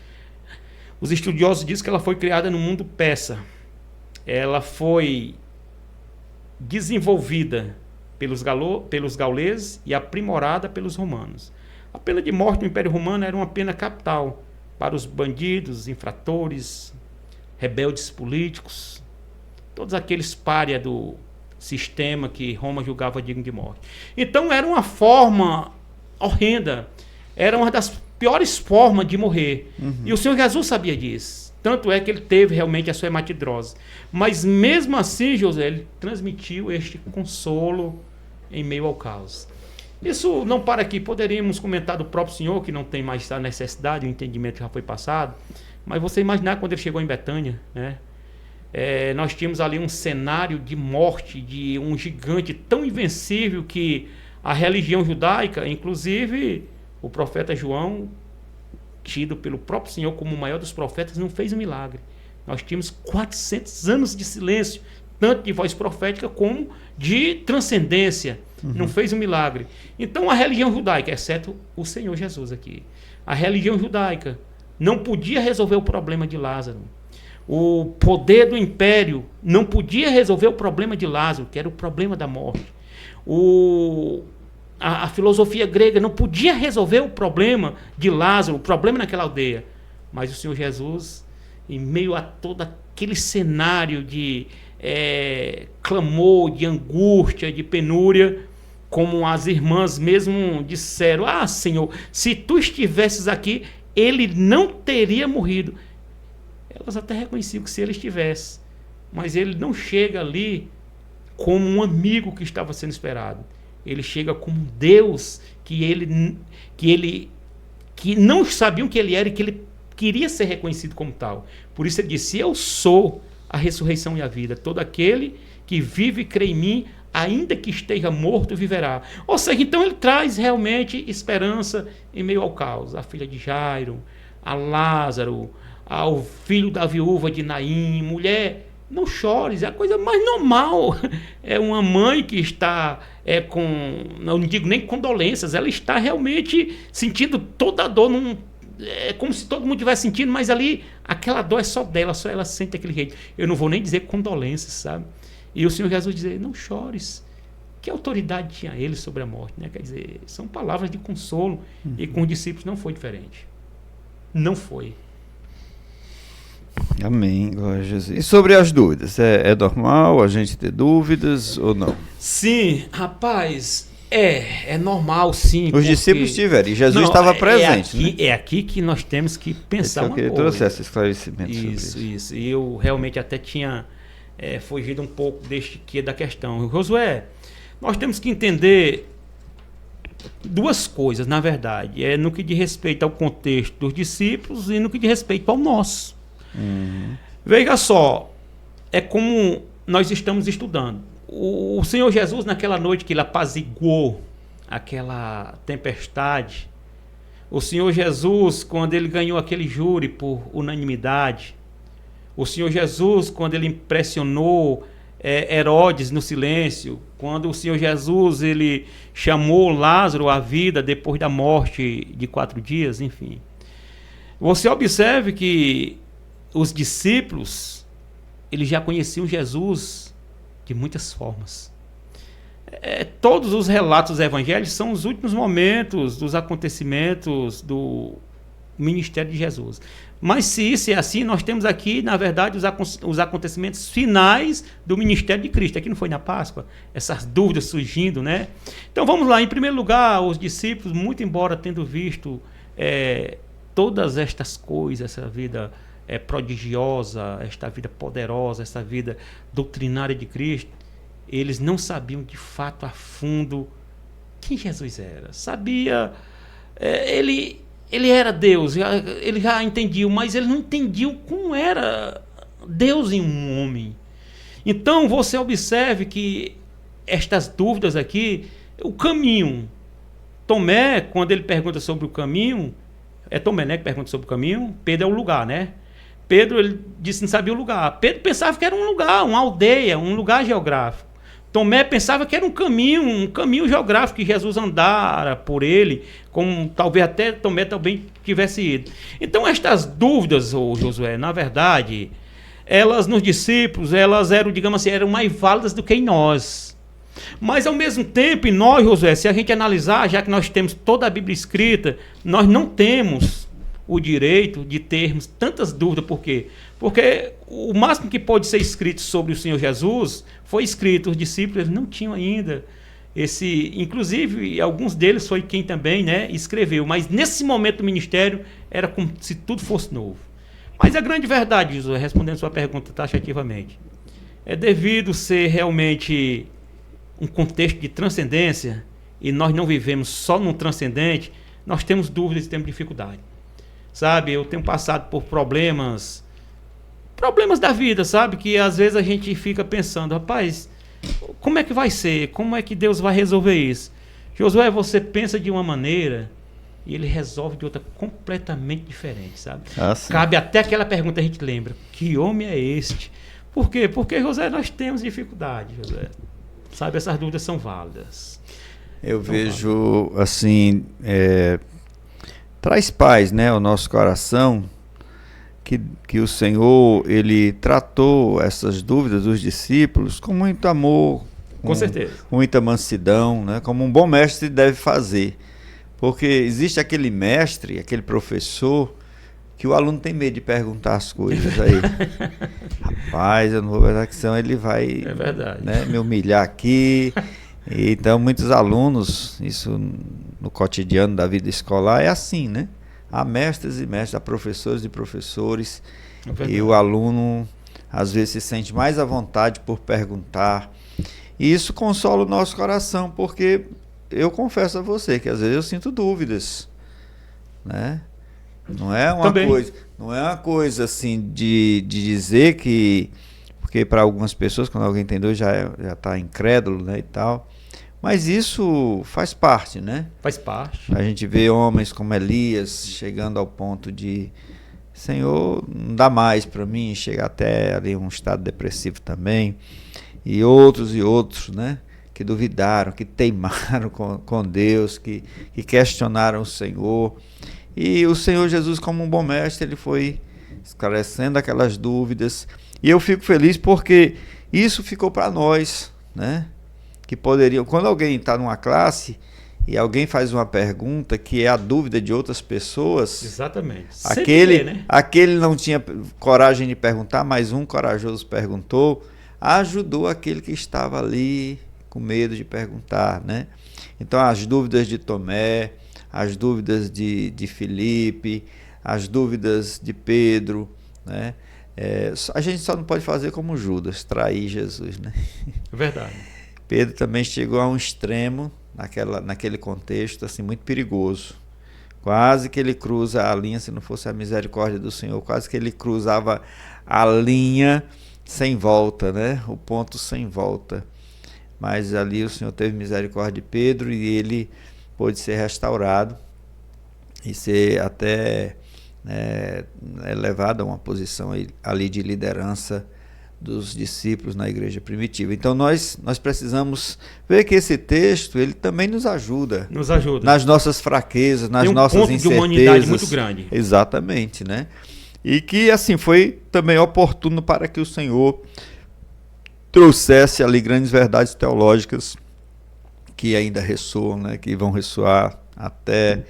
[SPEAKER 2] Os estudiosos dizem que ela foi criada no mundo persa. Ela foi desenvolvida pelos gauleses e aprimorada pelos romanos. A pena de morte no Império Romano era uma pena capital para os bandidos, infratores, rebeldes políticos, todos aqueles párias sistema que Roma julgava digno de morte. Então era uma forma horrenda, era uma das piores formas de morrer. E o Senhor Jesus sabia disso. Tanto é que ele teve realmente a sua hematidrose. Mas mesmo assim, José, ele transmitiu este consolo em meio ao caos. Isso não para aqui. Poderíamos comentar do próprio Senhor, que não tem mais a necessidade, o entendimento já foi passado. Mas você imaginar quando ele chegou em Betânia, né? Nós tínhamos ali um cenário de morte, de um gigante tão invencível que a religião judaica, inclusive o profeta João, tido pelo próprio Senhor como o maior dos profetas, não fez um milagre. Nós tínhamos 400 anos de silêncio, tanto de voz profética como de transcendência. Não fez um milagre. Então a religião judaica, exceto o Senhor Jesus aqui, a religião judaica não podia resolver o problema de Lázaro. O poder do império não podia resolver o problema de Lázaro, que era o problema da morte. A filosofia grega não podia resolver o problema de Lázaro, o problema naquela aldeia. Mas o Senhor Jesus, em meio a todo aquele cenário de clamor, de angústia, de penúria, como as irmãs mesmo disseram: Senhor, se tu estivesses aqui, ele não teria morrido. Elas até reconheciam que se ele estivesse, mas ele não chega ali como um amigo que estava sendo esperado. Ele chega como Deus que não sabiam que ele era e que ele queria ser reconhecido como tal. Por isso ele disse: eu sou a ressurreição e a vida. Todo aquele que vive e crê em mim, ainda que esteja morto, viverá. Ou seja, então ele traz realmente esperança em meio ao caos. A filha de Jairo, a Lázaro, ao filho da viúva de Naim, mulher, não chores, é a coisa mais normal. É uma mãe que está não digo nem condolências, ela está realmente sentindo toda a dor, é como se todo mundo estivesse sentindo, mas ali aquela dor é só dela, só ela sente aquele jeito. Eu não vou nem dizer condolências, sabe? E o Senhor Jesus diz: não chores. Que autoridade tinha ele sobre a morte, né? Quer dizer, são palavras de consolo. E com os discípulos não foi diferente. Não foi.
[SPEAKER 1] Amém, glória a Jesus. E sobre as dúvidas, é normal a gente ter dúvidas ou não?
[SPEAKER 2] Sim, rapaz, é normal, sim.
[SPEAKER 1] Os discípulos tiveram, e Jesus estava presente.
[SPEAKER 2] É aqui que nós temos que pensar uma coisa.
[SPEAKER 1] Eu trouxe esse esclarecimento sobre
[SPEAKER 2] isso. E eu realmente até tinha fugido um pouco da questão. Josué, nós temos que entender duas coisas, na verdade. No que diz respeito ao contexto dos discípulos e no que diz respeito ao nosso. Veja só, é como nós estamos estudando. O Senhor Jesus, naquela noite que ele apaziguou aquela tempestade, o Senhor Jesus, quando ele ganhou aquele júri por unanimidade, o Senhor Jesus, quando ele impressionou Herodes no silêncio, quando o Senhor Jesus ele chamou Lázaro à vida depois da morte de 4 dias, enfim. Você observe que os discípulos, eles já conheciam Jesus de muitas formas. Todos os relatos dos evangelhos são os últimos momentos dos acontecimentos do ministério de Jesus. Mas se isso é assim, nós temos aqui, na verdade, os acontecimentos finais do ministério de Cristo. Aqui não foi na Páscoa, essas dúvidas surgindo, né? Então vamos lá. Em primeiro lugar, os discípulos, muito embora tendo visto todas estas coisas, essa vida prodigiosa, esta vida poderosa, essa vida doutrinária de Cristo, eles não sabiam de fato a fundo quem Jesus era. Sabia, ele era Deus, ele já entendiam, mas ele não entendiam como era Deus em um homem. Então você observe que estas dúvidas aqui, o caminho, Tomé, quando ele pergunta sobre o caminho, é Tomé, né, que pergunta sobre o caminho, Pedro é o lugar, né? Pedro, ele disse que não sabia o lugar. Pedro pensava que era um lugar, uma aldeia, um lugar geográfico. Tomé pensava que era um caminho geográfico que Jesus andara por ele, como talvez até Tomé também tivesse ido. Então estas dúvidas, Josué, na verdade, elas nos discípulos, elas eram, digamos assim, eram mais válidas do que em nós. Mas ao mesmo tempo, em nós, Josué, se a gente analisar, já que nós temos toda a Bíblia escrita, nós não temos o direito de termos tantas dúvidas. Por quê? Porque o máximo que pode ser escrito sobre o Senhor Jesus foi escrito. Os discípulos eles não tinham ainda esse... Inclusive, alguns deles foi quem também, né, escreveu. Mas nesse momento do ministério, era como se tudo fosse novo. Mas a grande verdade, Jesus, respondendo sua pergunta taxativamente, é devido ser realmente um contexto de transcendência, e nós não vivemos só no transcendente, nós temos dúvidas e temos dificuldade. Sabe, eu tenho passado por problemas da vida, sabe, que às vezes a gente fica pensando, rapaz, como é que vai ser? Como é que Deus vai resolver isso? Josué, você pensa de uma maneira e ele resolve de outra completamente diferente, sabe? Cabe até aquela pergunta, a gente lembra, que homem é este? Por quê? Porque, José, nós temos dificuldade, José. Sabe, essas dúvidas são válidas.
[SPEAKER 1] Eu vejo, assim, traz paz, né, ao nosso coração, que o Senhor, ele tratou essas dúvidas dos discípulos com muito amor,
[SPEAKER 2] com certeza,
[SPEAKER 1] com muita mansidão, né, como um bom mestre deve fazer. Porque existe aquele mestre, aquele professor, que o aluno tem medo de perguntar as coisas aí. Rapaz, eu não vou ver que senão ele vai, né, me humilhar aqui. E então, muitos alunos, isso no cotidiano da vida escolar é assim, né? Há mestres e mestres, há professores e professores. E o aluno, às vezes, se sente mais à vontade por perguntar. E isso consola o nosso coração, porque eu confesso a você que às vezes eu sinto dúvidas, né? Não é uma coisa assim de dizer que, porque para algumas pessoas, quando alguém tem dúvida, já está incrédulo, né, e tal. Mas isso faz parte, né?
[SPEAKER 2] Faz parte.
[SPEAKER 1] A gente vê homens como Elias chegando ao ponto de, Senhor, não dá mais para mim, chegar até ali um estado depressivo também. E outros, né? Que duvidaram, que teimaram com Deus, que questionaram o Senhor. E o Senhor Jesus, como um bom mestre, ele foi esclarecendo aquelas dúvidas. E eu fico feliz porque isso ficou para nós, né? Que poderiam, quando alguém está numa classe e alguém faz uma pergunta que é a dúvida de outras pessoas.
[SPEAKER 2] Exatamente.
[SPEAKER 1] Aquele não tinha coragem de perguntar, mas um corajoso perguntou, ajudou aquele que estava ali com medo de perguntar, né? Então as dúvidas de Tomé, as dúvidas de Filipe, as dúvidas de Pedro, né? A gente só não pode fazer como Judas, trair Jesus, né?
[SPEAKER 2] Verdade.
[SPEAKER 1] Pedro também chegou a um extremo naquele contexto assim muito perigoso. Quase que ele cruza a linha, se não fosse a misericórdia do Senhor, quase que ele cruzava a linha sem volta, né? O ponto sem volta. Mas ali o Senhor teve misericórdia de Pedro e ele pôde ser restaurado e ser até levado a uma posição ali de liderança dos discípulos na igreja primitiva. Então nós precisamos ver que esse texto ele também nos ajuda nas nossas fraquezas, nas nossas incertezas.
[SPEAKER 2] Tem um ponto de humanidade muito grande.
[SPEAKER 1] Exatamente, né? E que assim foi também oportuno para que o Senhor trouxesse ali grandes verdades teológicas que ainda ressoam, né? Que vão ressoar até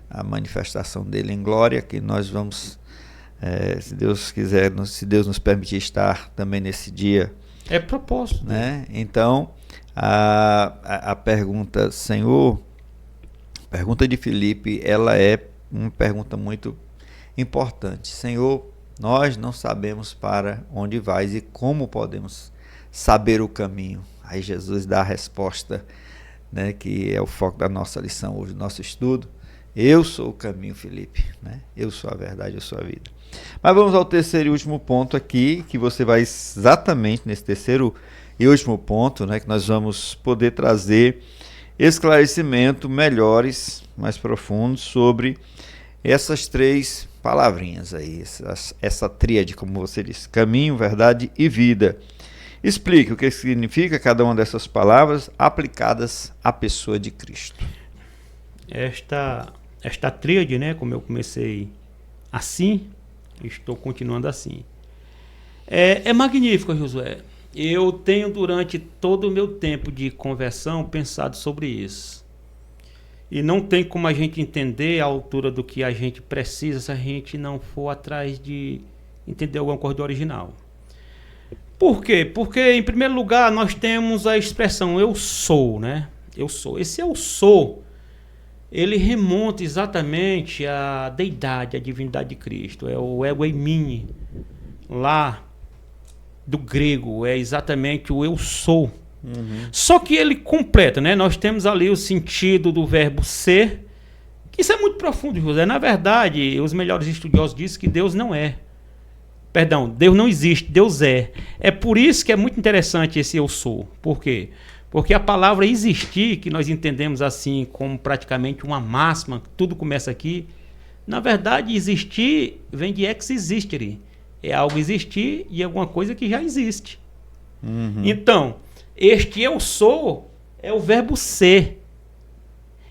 [SPEAKER 1] a manifestação dele em glória, que nós vamos, se Deus quiser, se Deus nos permitir estar também nesse dia.
[SPEAKER 2] É propósito.
[SPEAKER 1] Né? Então, a pergunta, Senhor, pergunta de Filipe, ela é uma pergunta muito importante. Senhor, nós não sabemos para onde vais e como podemos saber o caminho. Aí Jesus dá a resposta, né, que é o foco da nossa lição hoje, do nosso estudo. Eu sou o caminho, Filipe, né? Eu sou a verdade, eu sou a vida. Mas vamos ao terceiro e último ponto aqui, que você vai exatamente nesse terceiro e último ponto, né, que nós vamos poder trazer esclarecimento melhores, mais profundos sobre essas três palavrinhas aí, essa tríade, como você disse, caminho, verdade e vida. Explique o que significa cada uma dessas palavras aplicadas à pessoa de Cristo.
[SPEAKER 2] Esta tríade, né, como eu comecei assim, estou continuando assim. É magnífico, Josué. Eu tenho, durante todo o meu tempo de conversão, pensado sobre isso. E não tem como a gente entender a altura do que a gente precisa se a gente não for atrás de entender alguma coisa do original. Por quê? Porque, em primeiro lugar, nós temos a expressão eu sou, né? Eu sou. Esse eu sou, ele remonta exatamente à deidade, à divindade de Cristo. É o ego eimi, lá do grego, é exatamente o eu sou. Só que ele completa, né? Nós temos ali o sentido do verbo ser, que isso é muito profundo, José. Na verdade, os melhores estudiosos dizem que Deus não é. Perdão, Deus não existe, Deus é. É por isso que é muito interessante esse eu sou. Por quê? Porque a palavra existir, que nós entendemos assim como praticamente uma máxima, tudo começa aqui, na verdade, existir vem de ex existere. É algo existir e alguma coisa que já existe. Então, este eu sou é o verbo ser.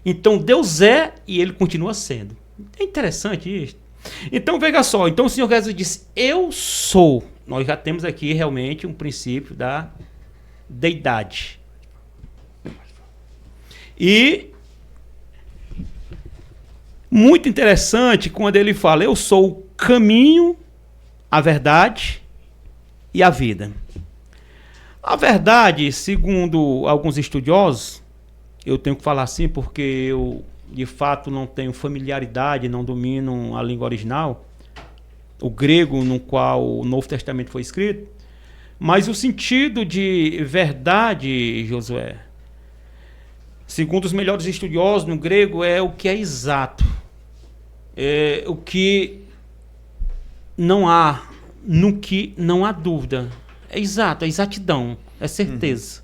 [SPEAKER 2] Então Deus é e ele continua sendo. É interessante isso. Então veja só, então o Senhor Jesus disse, eu sou. Nós já temos aqui realmente um princípio da deidade. E muito interessante quando ele fala, eu sou o caminho, a verdade e a vida. A verdade, segundo alguns estudiosos, eu tenho que falar assim porque eu, de fato, não tenho familiaridade, não domino a língua original, o grego no qual o Novo Testamento foi escrito, mas o sentido de verdade, Josué, segundo os melhores estudiosos no grego, é o que é exato, é o que não há, no que não há dúvida. É exato, é exatidão, é certeza.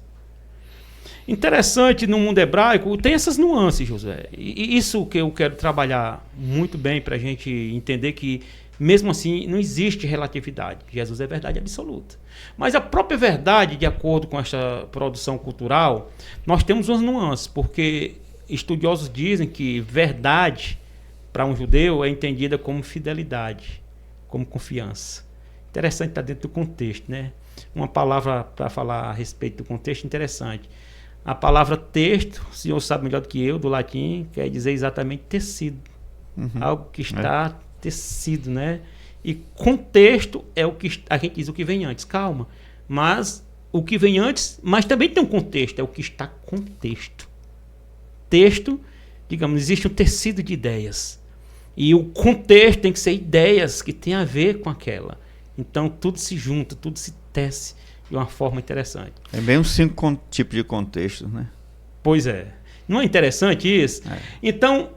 [SPEAKER 2] Interessante, no mundo hebraico, tem essas nuances, Josué. E isso que eu quero trabalhar muito bem para a gente entender que, mesmo assim, não existe relatividade. Jesus é verdade absoluta. Mas a própria verdade, de acordo com essa produção cultural, nós temos umas nuances, porque estudiosos dizem que verdade, para um judeu, é entendida como fidelidade, como confiança. Interessante estar dentro do contexto, né? Uma palavra para falar a respeito do contexto interessante. A palavra texto, o senhor sabe melhor do que eu, do latim, quer dizer exatamente tecido. Algo que está tecido, né? E contexto é o que a gente diz o que vem antes. Calma. Mas o que vem antes, mas também tem um contexto, é o que está contexto. Texto, digamos, existe um tecido de ideias. E o contexto tem que ser ideias que tem a ver com aquela. Então tudo se junta, tudo se tece de uma forma interessante.
[SPEAKER 1] É bem uns 5 tipos de contextos, né?
[SPEAKER 2] Pois é. Não é interessante isso? É. Então,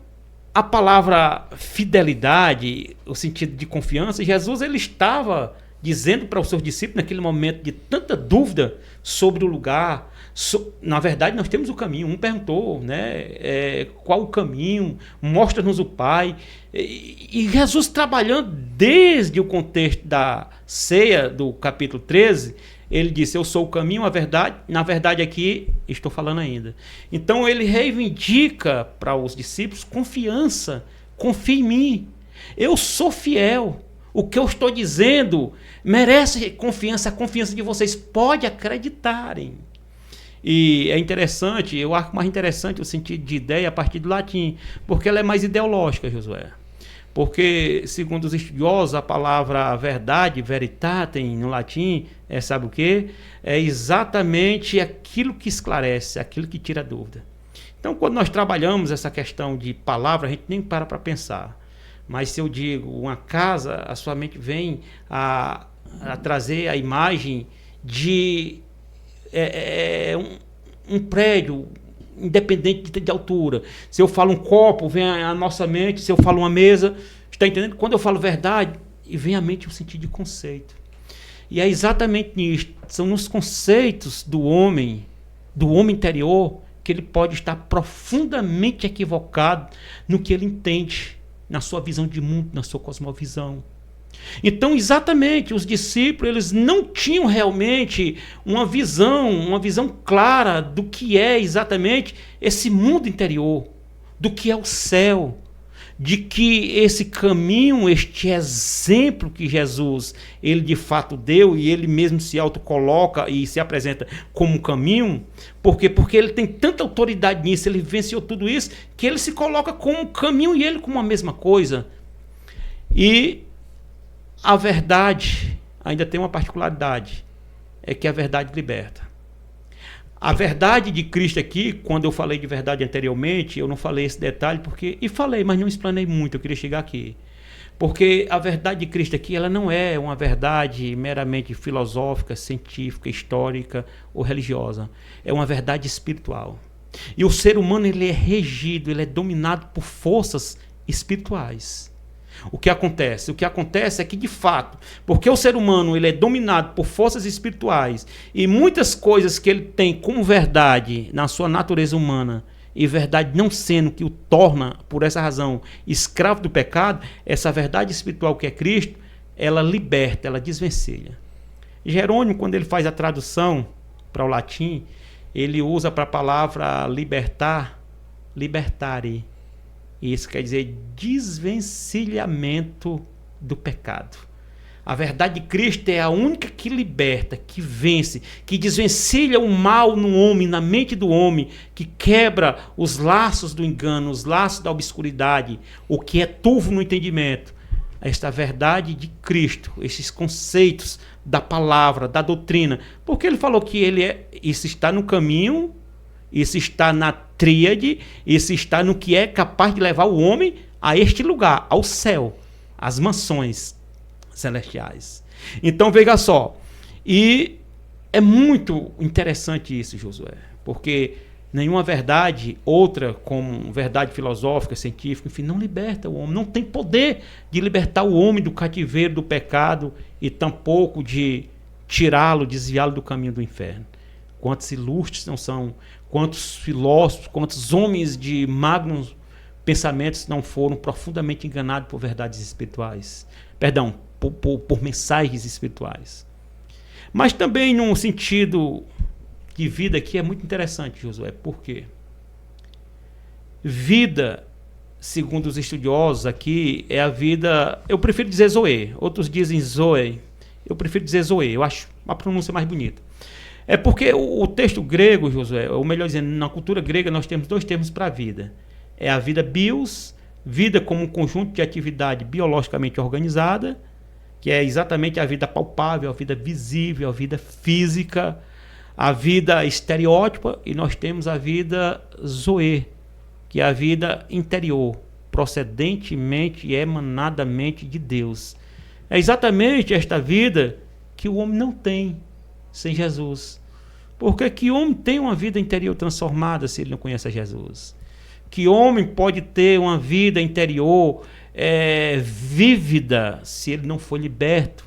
[SPEAKER 2] a palavra fidelidade, o sentido de confiança, Jesus ele estava dizendo para os seus discípulos naquele momento de tanta dúvida sobre o lugar. Na verdade, nós temos o caminho. Um perguntou, né? Qual o caminho? Mostra-nos o Pai. E Jesus trabalhando desde o contexto da ceia do capítulo 13, ele disse, eu sou o caminho, a verdade. Na verdade aqui, estou falando ainda. Então ele reivindica para os discípulos confiança. Confie em mim. Eu sou fiel. O que eu estou dizendo merece confiança. A confiança de vocês pode acreditarem. E é interessante, eu acho mais interessante o sentido de ideia a partir do latim, porque ela é mais ideológica, Josué. Porque, segundo os estudiosos, a palavra verdade, veritatem, no latim, sabe o quê? É exatamente aquilo que esclarece, aquilo que tira dúvida. Então, quando nós trabalhamos essa questão de palavra, a gente nem para pensar. Mas se eu digo uma casa, a sua mente vem a trazer a imagem de um prédio independente de altura. Se eu falo um copo, vem a nossa mente. Se eu falo uma mesa, está entendendo? Quando eu falo verdade, vem à mente o sentido de conceito. E é exatamente nisso. São nos conceitos do homem interior, que ele pode estar profundamente equivocado no que ele entende, na sua visão de mundo, na sua cosmovisão. Então, exatamente, os discípulos eles não tinham realmente uma visão clara do que é exatamente esse mundo interior, do que é o céu, de que esse caminho, este exemplo que Jesus, ele de fato deu, e ele mesmo se autocoloca e se apresenta como um caminho, por quê? Porque ele tem tanta autoridade nisso, ele venceu tudo isso, que ele se coloca como um caminho e ele como a mesma coisa. E a verdade ainda tem uma particularidade, é que a verdade liberta. A verdade de Cristo aqui, quando eu falei de verdade anteriormente, eu não falei esse detalhe, falei, mas não explanei muito, eu queria chegar aqui. Porque a verdade de Cristo aqui, ela não é uma verdade meramente filosófica, científica, histórica ou religiosa. É uma verdade espiritual. E o ser humano, ele é regido, ele é dominado por forças espirituais. O que acontece? O que acontece é que, de fato, porque o ser humano ele é dominado por forças espirituais e muitas coisas que ele tem como verdade na sua natureza humana, e verdade não sendo que o torna, por essa razão, escravo do pecado, essa verdade espiritual que é Cristo, ela liberta, ela desvencilha. Jerônimo, quando ele faz a tradução para o latim, ele usa para a palavra libertar, libertare. Isso quer dizer desvencilhamento do pecado. A verdade de Cristo é a única que liberta, que vence, que desvencilha o mal no homem, na mente do homem, que quebra os laços do engano, os laços da obscuridade, o que é turvo no entendimento. Esta verdade de Cristo, esses conceitos da palavra, da doutrina, porque ele falou que isso está no caminho, isso está na tríade, isso está no que é capaz de levar o homem a este lugar, ao céu, às mansões celestiais. Então veja só, e é muito interessante isso, Josué, porque nenhuma verdade, outra como verdade filosófica, científica, enfim, não liberta o homem, não tem poder de libertar o homem do cativeiro, do pecado, e tampouco de tirá-lo, desviá-lo do caminho do inferno. Quantos ilustres não são, quantos filósofos, quantos homens de magnos pensamentos não foram profundamente enganados por verdades espirituais. Perdão, por mensagens espirituais. Mas também num sentido de vida que é muito interessante, Josué. Por quê? Vida, segundo os estudiosos aqui, é a vida... Eu prefiro dizer Zoe. Outros dizem Zoe. Eu prefiro dizer Zoe. Eu acho uma pronúncia mais bonita. É porque o texto grego, Josué, ou melhor dizendo, na cultura grega nós temos dois termos para a vida. É a vida bios, vida como um conjunto de atividade biologicamente organizada, que é exatamente a vida palpável, a vida visível, a vida física, a vida estereótipa, e nós temos a vida zoe, que é a vida interior, procedentemente e emanadamente de Deus. É exatamente esta vida que o homem não tem sem Jesus. Porque que homem tem uma vida interior transformada se ele não conhece a Jesus? Que homem pode ter uma vida interior vívida se ele não for liberto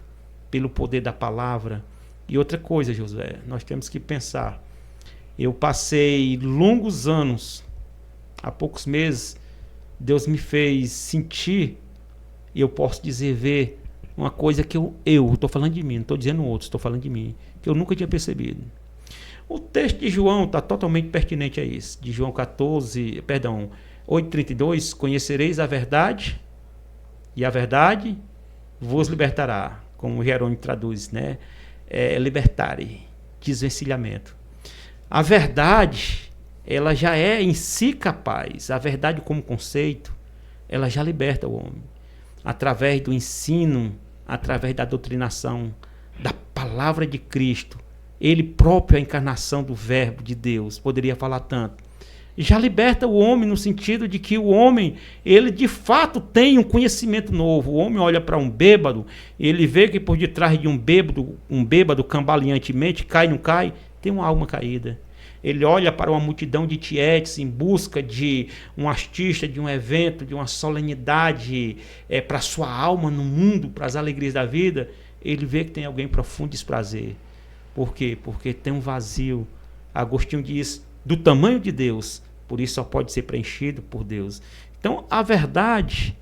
[SPEAKER 2] pelo poder da palavra? E outra coisa, Josué, nós temos que pensar. Eu passei longos anos, há poucos meses, Deus me fez sentir, e eu posso dizer, ver, uma coisa que eu estou falando de mim, não estou dizendo outros, estou falando de mim, que eu nunca tinha percebido. O texto de João está totalmente pertinente a isso. De João 8,32, conhecereis a verdade, e a verdade vos libertará, como Jerônimo traduz, né? Libertare, desvencilhamento. A verdade, ela já é em si capaz, a verdade como conceito, ela já liberta o homem. Através do ensino, através da doutrinação, da palavra de Cristo, ele próprio, a encarnação do verbo de Deus, poderia falar tanto, já liberta o homem no sentido de que o homem, ele de fato tem um conhecimento novo. O homem olha para um bêbado, ele vê que por detrás de um bêbado cambaleantemente, cai, não cai, tem uma alma caída. Ele olha para uma multidão de tietes em busca de um artista, de um evento, de uma solenidade para a sua alma no mundo, para as alegrias da vida. Ele vê que tem alguém profundo desprazer. Por quê? Porque tem um vazio. Agostinho diz, do tamanho de Deus, por isso só pode ser preenchido por Deus. Então, a verdade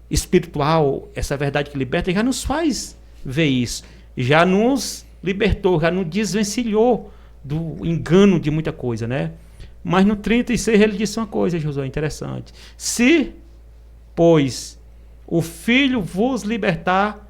[SPEAKER 2] espiritual, essa verdade que liberta, já nos faz ver isso. Já nos libertou, já nos desvencilhou do engano de muita coisa, né? Mas no 36 ele disse uma coisa, Josué, interessante. Se pois o Filho vos libertar,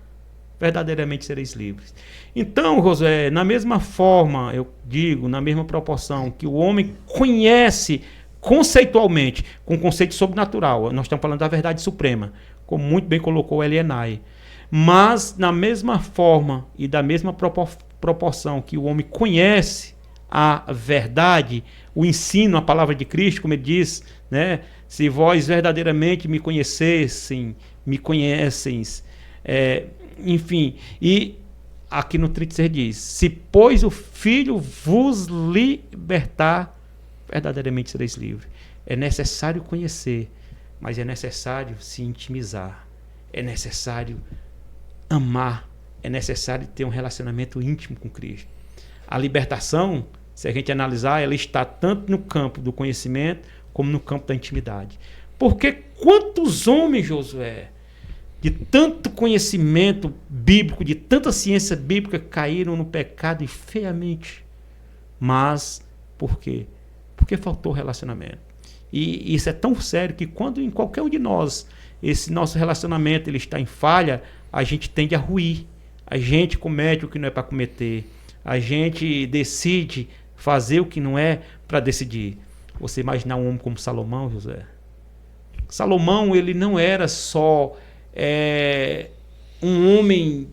[SPEAKER 2] verdadeiramente sereis livres. Então, Josué, na mesma forma, eu digo, na mesma proporção que o homem conhece conceitualmente, com conceito sobrenatural, nós estamos falando da verdade suprema, como muito bem colocou Elienay, mas na mesma forma e da mesma proporção que o homem conhece a verdade, o ensino, a palavra de Cristo, como ele diz, né? Se vós verdadeiramente me conhecessem, me conheceis, enfim, e aqui no 36 diz, se pois o Filho vos libertar, verdadeiramente sereis livres. É necessário conhecer, mas é necessário se intimizar, é necessário amar, é necessário ter um relacionamento íntimo com Cristo. A libertação, se a gente analisar, ela está tanto no campo do conhecimento como no campo da intimidade. Porque quantos homens, Josué, de tanto conhecimento bíblico, de tanta ciência bíblica, caíram no pecado e feiamente. Mas por quê? Porque faltou relacionamento. E isso é tão sério que quando em qualquer um de nós esse nosso relacionamento ele está em falha, a gente tende a ruir. A gente comete o que não é para cometer. A gente decide fazer o que não é para decidir. Você imaginar um homem como Salomão, José? Salomão, ele não era só um homem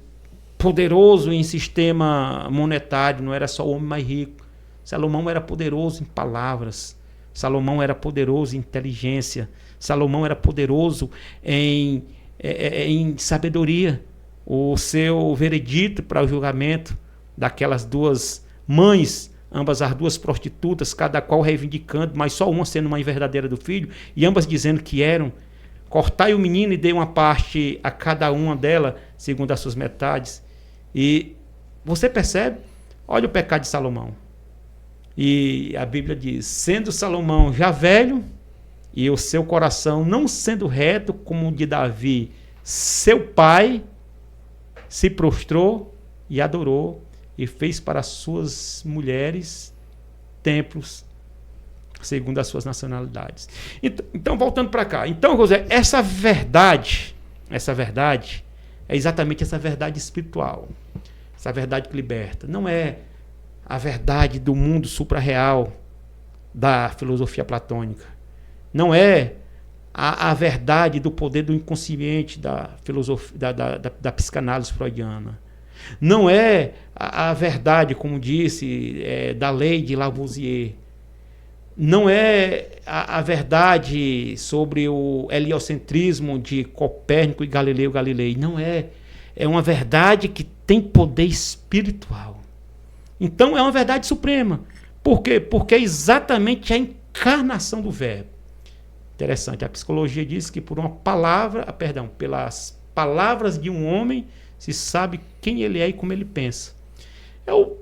[SPEAKER 2] poderoso em sistema monetário, não era só o homem mais rico. Salomão era poderoso em palavras. Salomão era poderoso em inteligência. Salomão era poderoso em sabedoria. O seu veredito para o julgamento daquelas duas mães, ambas as duas prostitutas, cada qual reivindicando, mas só uma sendo mãe verdadeira do filho, e ambas dizendo que eram. Cortai o menino e dei uma parte a cada uma dela, segundo as suas metades. E você percebe? Olha o pecado de Salomão. E a Bíblia diz, sendo Salomão já velho, e o seu coração não sendo reto como o de Davi, seu pai, se prostrou e adorou, e fez para as suas mulheres templos, segundo as suas nacionalidades. Então voltando para cá. Então, José, essa verdade é exatamente essa verdade espiritual. Essa verdade que liberta. Não é a verdade do mundo suprarreal da filosofia platônica. Não é a verdade do poder do inconsciente da filosofia, da psicanálise freudiana. Não é a verdade, como disse, da lei de Lavoisier. Não é a verdade sobre o heliocentrismo de Copérnico e Galileu Galilei. Não é. É uma verdade que tem poder espiritual. Então é uma verdade suprema. Por quê? Porque é exatamente a encarnação do Verbo. Interessante. A psicologia diz que pelas palavras de um homem se sabe quem ele é e como ele pensa. Eu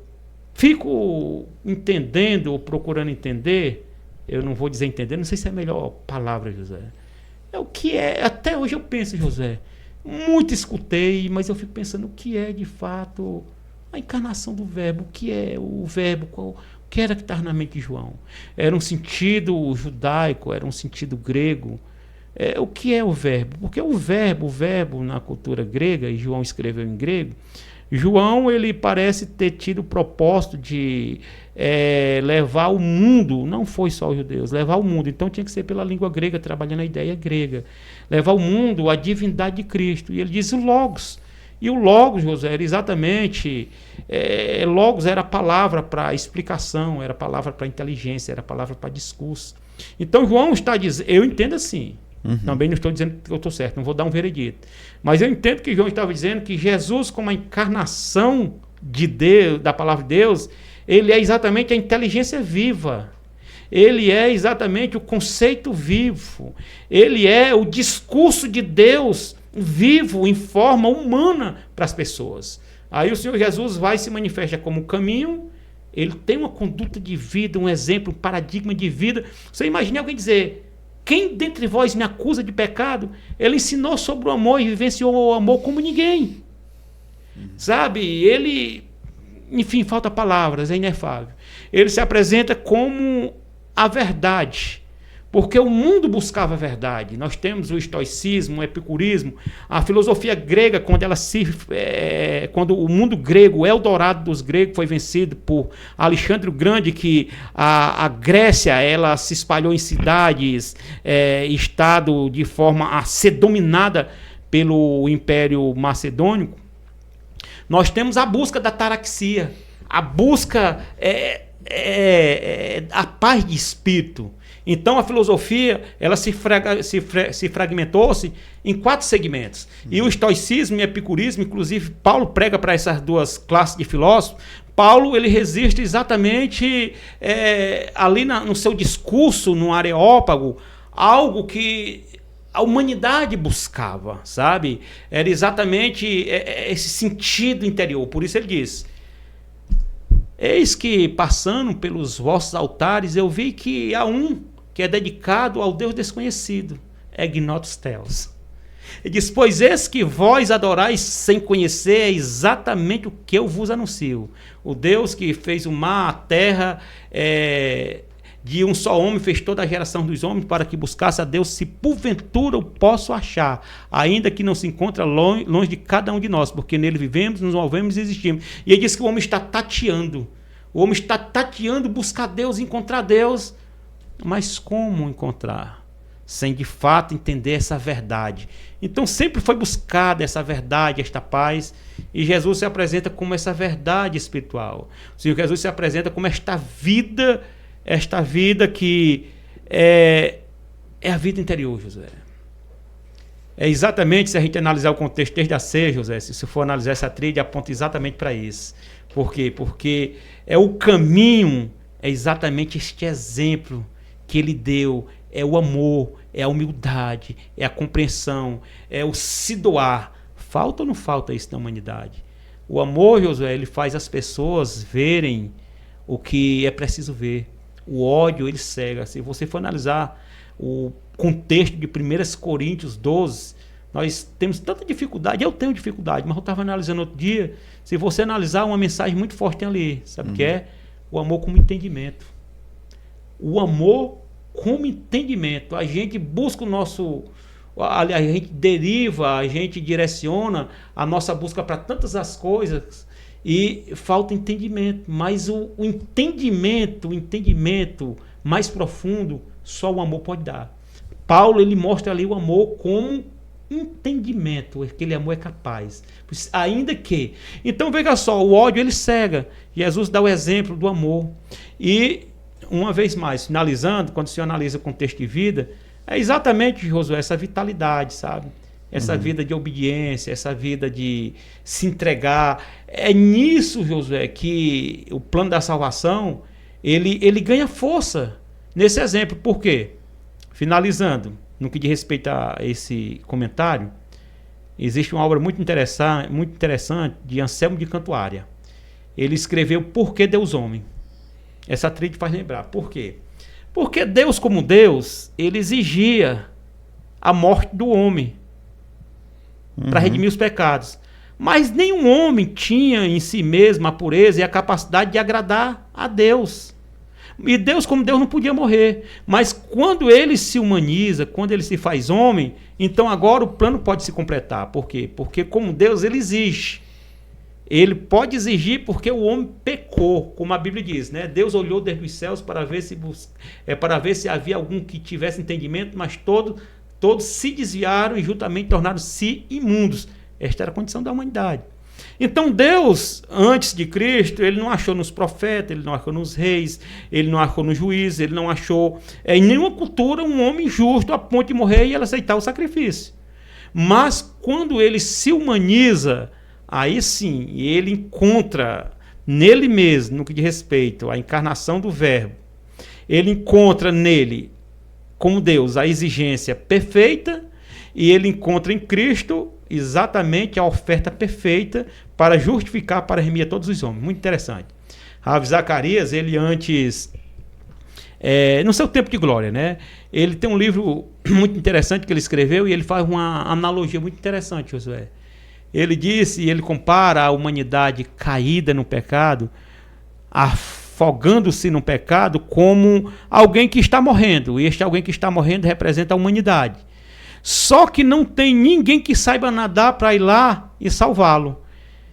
[SPEAKER 2] fico entendendo ou procurando entender, eu não vou dizer entender, não sei se é a melhor palavra, José. É o que é, até hoje eu penso, José, muito escutei, mas eu fico pensando o que é de fato a encarnação do Verbo, o que é o Verbo, o que era que estava na mente de João? Era um sentido judaico, era um sentido grego? O que é o Verbo? Porque o verbo na cultura grega, e João escreveu em grego, João ele parece ter tido o propósito de levar o mundo, não foi só os judeus, levar o mundo, então tinha que ser pela língua grega, trabalhando a ideia grega, levar o mundo à divindade de Cristo, e ele diz o Logos, e o Logos, José, era exatamente, Logos era a palavra para explicação, era a palavra para inteligência, era a palavra para discurso. Então João está dizendo, eu entendo assim, também não estou dizendo que eu estou certo, não vou dar um veredito, mas eu entendo que João estava dizendo que Jesus, como a encarnação de Deus, da palavra de Deus, ele é exatamente a inteligência viva, ele é exatamente o conceito vivo, ele é o discurso de Deus vivo em forma humana para as pessoas. Aí o Senhor Jesus vai e se manifesta como o caminho, ele tem uma conduta de vida, um exemplo, um paradigma de vida. Você imagina alguém dizer, quem dentre vós me acusa de pecado? Ele ensinou sobre o amor e vivenciou o amor como ninguém. Sabe? Ele, enfim, falta palavras, é inefável. Ele se apresenta como a verdade, Porque o mundo buscava a verdade. Nós temos o estoicismo, o epicurismo, a filosofia grega, quando o mundo grego, o Eldorado dos gregos, foi vencido por Alexandre o Grande, que a Grécia ela se espalhou em cidades, estado de forma a ser dominada pelo Império Macedônico. Nós temos a busca da taraxia, a busca a paz de espírito. Então a filosofia ela se fragmentou-se em 4 segmentos. E o estoicismo e o epicurismo, inclusive Paulo prega para essas 2 classes de filósofos. Paulo ele resiste exatamente ali no seu discurso, no Areópago, algo que a humanidade buscava, sabe? Era exatamente esse sentido interior. Por isso ele diz: eis que passando pelos vossos altares eu vi que há um que é dedicado ao Deus desconhecido, Ignotus Telos. Ele diz: pois eis que vós adorais sem conhecer é exatamente o que eu vos anuncio. O Deus que fez o mar, a terra, de um só homem fez toda a geração dos homens para que buscasse a Deus, se porventura o posso achar, ainda que não se encontre longe de cada um de nós, porque nele vivemos, nos movemos e existimos. E ele diz que o homem está tateando. O homem está tateando buscar Deus, encontrar Deus. Mas como encontrar? Sem de fato entender essa verdade. Então sempre foi buscada essa verdade, esta paz, e Jesus se apresenta como essa verdade espiritual. O Senhor Jesus se apresenta como esta vida que é a vida interior, José. É exatamente, se a gente analisar o contexto desde a ceia, José, se for analisar essa trilha, aponta exatamente para isso. Por quê? Porque é o caminho, é exatamente este exemplo que ele deu, é o amor, é a humildade, é a compreensão, é o se doar. Falta ou não falta isso na humanidade? O amor, Josué, ele faz as pessoas verem o que é preciso ver. O ódio, ele cega. Se você for analisar o contexto de 1 Coríntios 12, nós temos tanta dificuldade, eu tenho dificuldade, mas eu estava analisando outro dia, se você analisar uma mensagem muito forte ali, sabe o que é? O amor como entendimento. O amor como entendimento. A gente busca a gente deriva, a gente direciona a nossa busca para tantas as coisas e falta entendimento. Mas o entendimento mais profundo, só o amor pode dar. Paulo, ele mostra ali o amor como entendimento, aquele amor é capaz. Ainda que. Então, veja só, o ódio, ele cega. Jesus dá o exemplo do amor. E, uma vez mais, finalizando, quando se analisa o contexto de vida, é exatamente, Josué, essa vitalidade, sabe? Essa vida de obediência, essa vida de se entregar. É nisso, Josué, que o plano da salvação, ele ganha força nesse exemplo. Por quê? Finalizando, no que diz respeito a esse comentário, existe uma obra muito interessante de Anselmo de Cantuária. Ele escreveu Por que Deus Homem? Essa tríade faz lembrar. Por quê? Porque Deus, como Deus, ele exigia a morte do homem para redimir os pecados. Mas nenhum homem tinha em si mesmo a pureza e a capacidade de agradar a Deus. E Deus, como Deus, não podia morrer. Mas quando ele se humaniza, quando ele se faz homem, então agora o plano pode se completar. Por quê? Porque como Deus, ele exige. Ele pode exigir porque o homem pecou, como a Bíblia diz, né? Deus olhou desde os céus para ver se havia algum que tivesse entendimento, mas todos se desviaram e juntamente tornaram-se imundos. Esta era a condição da humanidade. Então Deus, antes de Cristo, ele não achou nos profetas, ele não achou nos reis, ele não achou nos juízes, ele não achou em nenhuma cultura um homem justo a ponto de morrer e ele aceitar o sacrifício. Mas quando ele se humaniza, aí sim, ele encontra nele mesmo, no que diz respeito à encarnação do Verbo, ele encontra nele, como Deus, a exigência perfeita, e ele encontra em Cristo exatamente a oferta perfeita para justificar, para remir a todos os homens. Muito interessante. Rabi Zacarias, ele antes, no seu tempo de glória, né? Ele tem um livro muito interessante que ele escreveu e ele faz uma analogia muito interessante, Josué. Ele disse, e ele compara a humanidade caída no pecado à afogando-se no pecado como alguém que está morrendo. E este alguém que está morrendo representa a humanidade. Só que não tem ninguém que saiba nadar para ir lá e salvá-lo.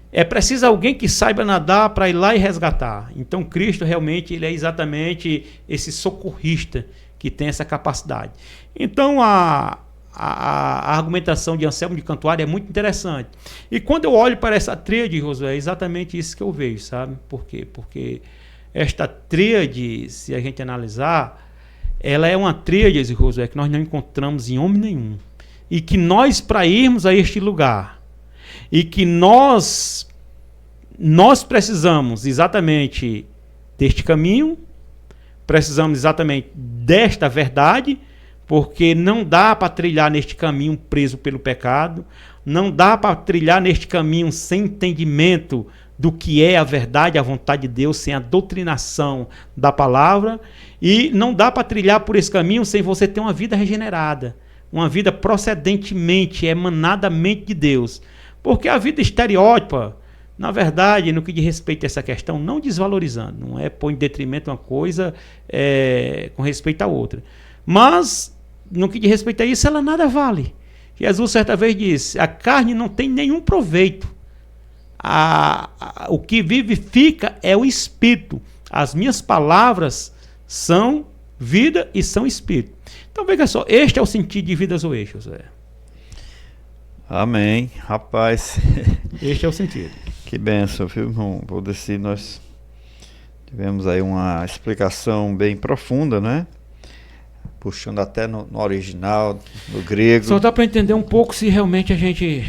[SPEAKER 2] É preciso alguém que saiba nadar para ir lá e resgatar. Então Cristo realmente ele é exatamente esse socorrista que tem essa capacidade. Então a argumentação de Anselmo de Cantuária é muito interessante. E quando eu olho para essa tríade, Josué, é exatamente isso que eu vejo, sabe? Por quê? Porque esta tríade, se a gente analisar, ela é uma tríade, Josué, que nós não encontramos em homem nenhum. E que nós, para irmos a este lugar, e que nós precisamos exatamente deste caminho, precisamos exatamente desta verdade, porque não dá para trilhar neste caminho preso pelo pecado, não dá para trilhar neste caminho sem entendimento do que é a verdade, a vontade de Deus, sem a doutrinação da palavra, e não dá para trilhar por esse caminho sem você ter uma vida regenerada, uma vida procedentemente, emanadamente de Deus. Porque a vida estereótipa, na verdade, no que diz respeito a essa questão, não desvalorizando, não é pôr em detrimento uma coisa com respeito à outra. Mas, no que diz respeito a isso, ela nada vale. Jesus certa vez disse, a carne não tem nenhum proveito. O que vivifica é o Espírito. As minhas palavras são vida e são Espírito. Então, veja só, este é o sentido de Vida Zoe, José.
[SPEAKER 1] Amém, rapaz.
[SPEAKER 2] Este é o sentido.
[SPEAKER 1] Que bênção, viu, irmão? Valdeci, nós tivemos aí uma explicação bem profunda, né? Puxando até no original, no grego.
[SPEAKER 2] Só dá para entender um pouco se realmente a gente...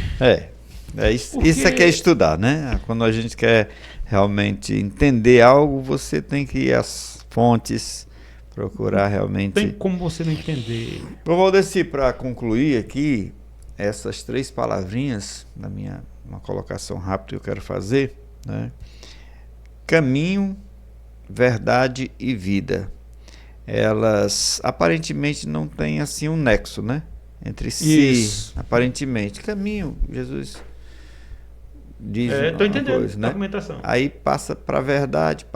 [SPEAKER 1] Isso é que é estudar, né? Quando a gente quer realmente entender algo, você tem que ir às fontes, procurar realmente...
[SPEAKER 2] Tem como você não entender.
[SPEAKER 1] Bom, Valdeci, para concluir aqui, essas 3 palavrinhas, uma colocação rápida que eu quero fazer, né? Caminho, verdade e vida. Elas aparentemente não têm assim um nexo, né? Entre si,
[SPEAKER 2] Isso.
[SPEAKER 1] aparentemente. Caminho, Jesus diz
[SPEAKER 2] Estou entendendo
[SPEAKER 1] coisa, né?
[SPEAKER 2] a argumentação.
[SPEAKER 1] Aí passa para a verdade,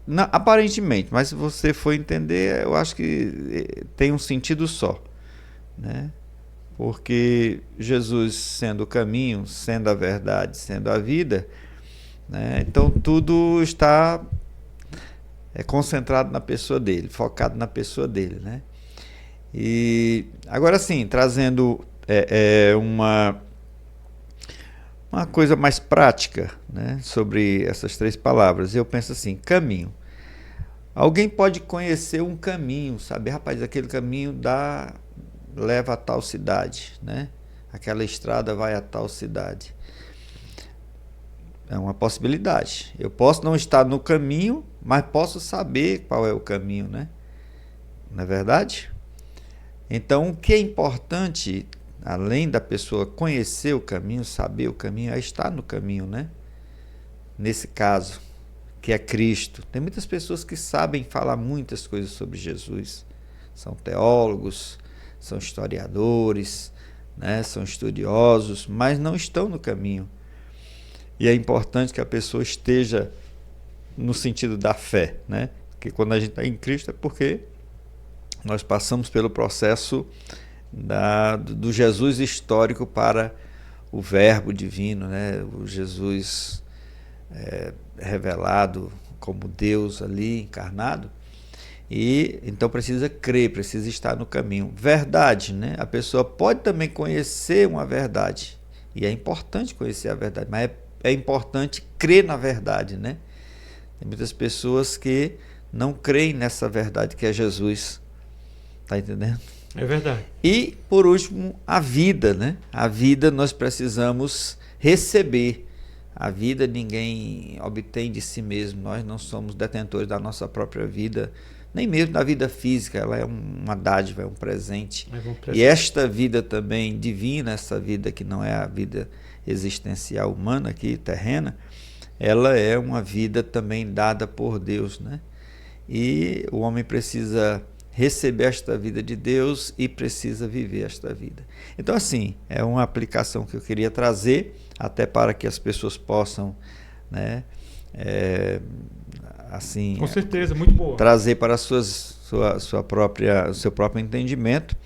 [SPEAKER 1] não, aparentemente, mas se você for entender, eu acho que tem um sentido só, né? Porque Jesus sendo o caminho, sendo a verdade, sendo a vida, né? Então tudo está concentrado na pessoa dele, focado na pessoa dele, né? E agora sim, trazendo uma coisa mais prática, né, sobre essas 3 palavras, eu penso assim, caminho. Alguém pode conhecer um caminho, sabe? Rapaz, aquele caminho leva a tal cidade, né? Aquela estrada vai a tal cidade. É uma possibilidade. Eu posso não estar no caminho, mas posso saber qual é o caminho, né? Não é verdade? Então, o que é importante, além da pessoa conhecer o caminho, saber o caminho, é estar no caminho, né? Nesse caso, que é Cristo. Tem muitas pessoas que sabem falar muitas coisas sobre Jesus. São teólogos, são historiadores, né? São estudiosos, mas não estão no caminho. E é importante que a pessoa esteja no sentido da fé, né? Porque quando a gente está em Cristo é porque nós passamos pelo processo do Jesus histórico para o Verbo divino, né? O Jesus revelado como Deus ali encarnado. E então precisa crer, precisa estar no caminho. Verdade, né? A pessoa pode também conhecer uma verdade. E é importante conhecer a verdade, mas é importante crer na verdade, né? Tem muitas pessoas que não creem nessa verdade que é Jesus. Tá entendendo?
[SPEAKER 2] É verdade.
[SPEAKER 1] E, por último, a vida, né? A vida nós precisamos receber. A vida ninguém obtém de si mesmo. Nós não somos detentores da nossa própria vida, nem mesmo da vida física. Ela é uma dádiva, é um presente. E esta vida também divina, essa vida que não é a vida existencial humana aqui, terrena, ela é uma vida também dada por Deus, né? E o homem precisa receber esta vida de Deus e precisa viver esta vida. Então, assim, é uma aplicação que eu queria trazer, até para que as pessoas possam, né, assim,
[SPEAKER 2] com certeza, muito boa.
[SPEAKER 1] trazer para seu próprio entendimento.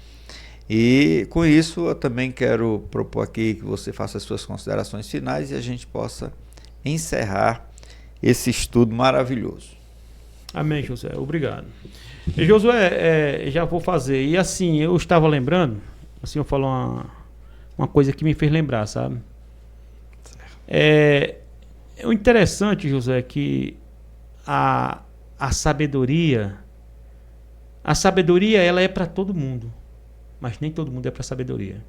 [SPEAKER 1] E com isso eu também quero propor aqui que você faça as suas considerações finais e a gente possa encerrar esse estudo maravilhoso.
[SPEAKER 2] Amém, José. Obrigado. E Josué, já vou fazer. E assim, eu estava lembrando, assim, eu falo uma coisa que me fez lembrar, sabe? O interessante, José, é que a sabedoria ela é para todo mundo, mas nem todo mundo é para sabedoria.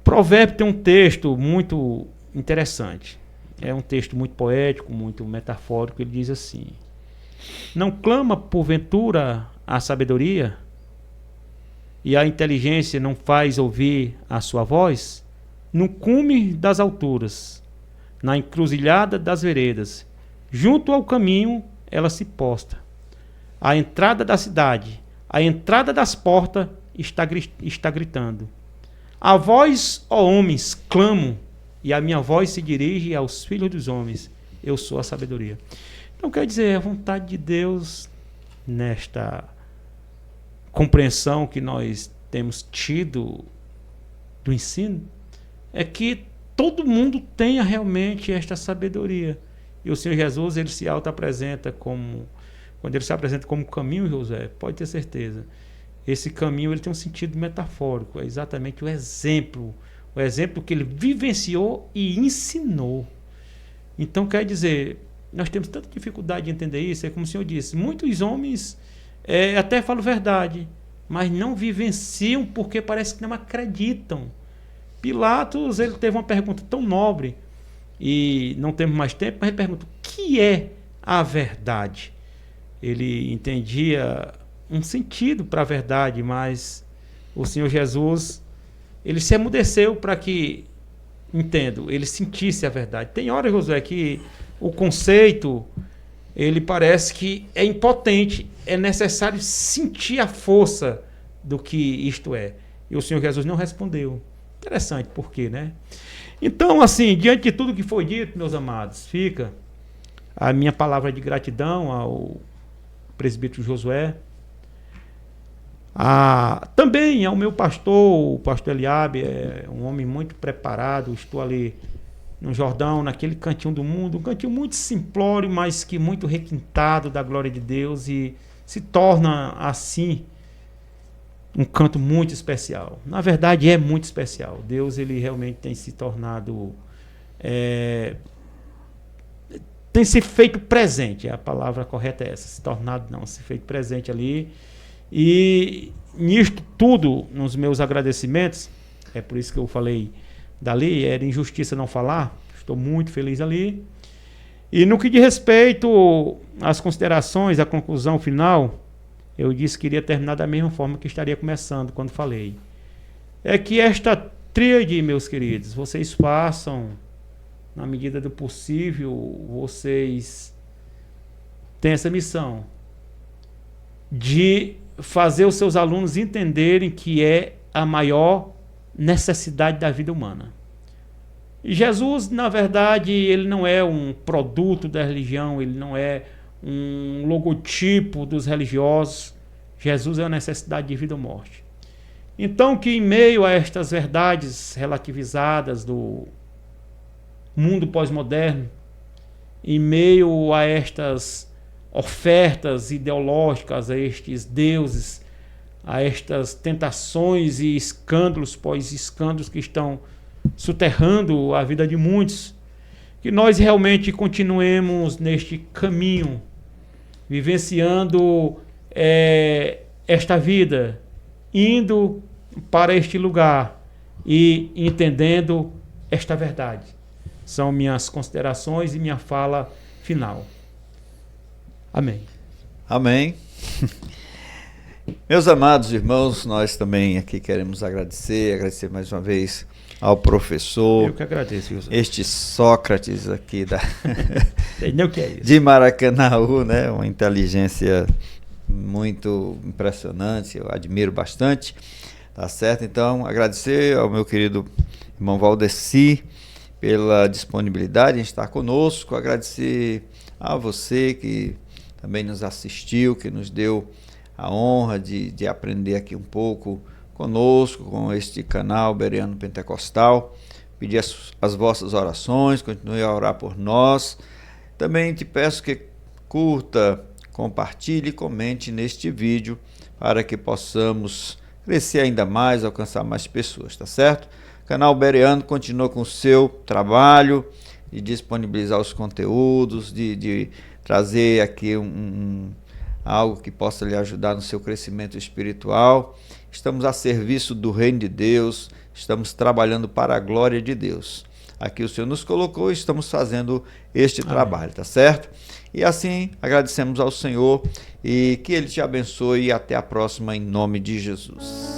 [SPEAKER 2] Provérbio tem um texto muito interessante. É um texto muito poético, muito metafórico. Ele diz assim: não clama porventura a sabedoria, e a inteligência não faz ouvir a sua voz? No cume das alturas, na encruzilhada das veredas, junto ao caminho ela se posta. A entrada da cidade, a entrada das portas está gritando. A vós, ó homens, clamo, e a minha voz se dirige aos filhos dos homens. Eu sou a sabedoria. Então quer dizer, a vontade de Deus nesta compreensão que nós temos tido do ensino é que todo mundo tenha realmente esta sabedoria. E o Senhor Jesus, ele se auto-apresenta como, quando ele se apresenta como caminho, José, pode ter certeza, esse caminho ele tem um sentido metafórico, é exatamente o exemplo que ele vivenciou e ensinou. Então quer dizer, nós temos tanta dificuldade de entender isso, é como o Senhor disse, muitos homens até falam verdade, mas não vivenciam porque parece que não acreditam. Pilatos, ele teve uma pergunta tão nobre, e não temos mais tempo, mas ele pergunta: o que é a verdade? Ele entendia um sentido para a verdade, mas o Senhor Jesus, ele se emudeceu para que, ele sentisse a verdade. Tem horas, Josué, que o conceito, ele parece que é impotente, é necessário sentir a força do que isto é. E o Senhor Jesus não respondeu. Interessante, por quê, né? Então, assim, diante de tudo que foi dito, meus amados, fica a minha palavra de gratidão ao presbítero Josué, também ao meu pastor, o pastor Eliabe, é um homem muito preparado. Estou ali no Jordão, naquele cantinho do mundo, um cantinho muito simplório, mas que muito requintado da glória de Deus, e se torna assim um canto muito especial. Na verdade, é muito especial. Deus, ele realmente tem se tornado, tem se feito presente. A palavra correta é essa, se tornado não, se feito presente ali. E nisto tudo, nos meus agradecimentos, é por isso que eu falei dali, era injustiça não falar, estou muito feliz ali. E no que diz respeito às considerações, à conclusão final, eu disse que iria terminar da mesma forma que estaria começando quando falei. É que esta tríade, meus queridos, vocês façam, na medida do possível, vocês têm essa missão de fazer os seus alunos entenderem que é a maior necessidade da vida humana. E Jesus, na verdade, ele não é um produto da religião, ele não é um logotipo dos religiosos. Jesus é a necessidade de vida ou morte. Então, que em meio a estas verdades relativizadas do mundo pós-moderno, em meio a estas ofertas ideológicas, a estes deuses, a estas tentações e escândalos pós-escândalos que estão soterrando a vida de muitos, que nós realmente continuemos neste caminho, vivenciando esta vida, indo para este lugar e entendendo esta verdade. São minhas considerações e minha fala final. Amém.
[SPEAKER 1] Amém. Meus amados irmãos, nós também aqui queremos agradecer mais uma vez ao professor.
[SPEAKER 2] Eu que agradeço, José.
[SPEAKER 1] Este Sócrates aqui
[SPEAKER 2] Não que é isso.
[SPEAKER 1] de Maracanaú, né? Uma inteligência muito impressionante, eu admiro bastante, tá certo? Então, agradecer ao meu querido irmão Valdeci pela disponibilidade em estar conosco, agradecer a você que também nos assistiu, que nos deu a honra de aprender aqui um pouco conosco, com este canal Bereano Pentecostal. Pedir as vossas orações, continue a orar por nós. Também te peço que curta, compartilhe e comente neste vídeo para que possamos crescer ainda mais, alcançar mais pessoas, tá certo? O canal Bereano continua com o seu trabalho de disponibilizar os conteúdos, de trazer aqui algo que possa lhe ajudar no seu crescimento espiritual. Estamos a serviço do reino de Deus, estamos trabalhando para a glória de Deus. Aqui o Senhor nos colocou e estamos fazendo este trabalho, tá certo? E assim agradecemos ao Senhor e que Ele te abençoe e até a próxima em nome de Jesus.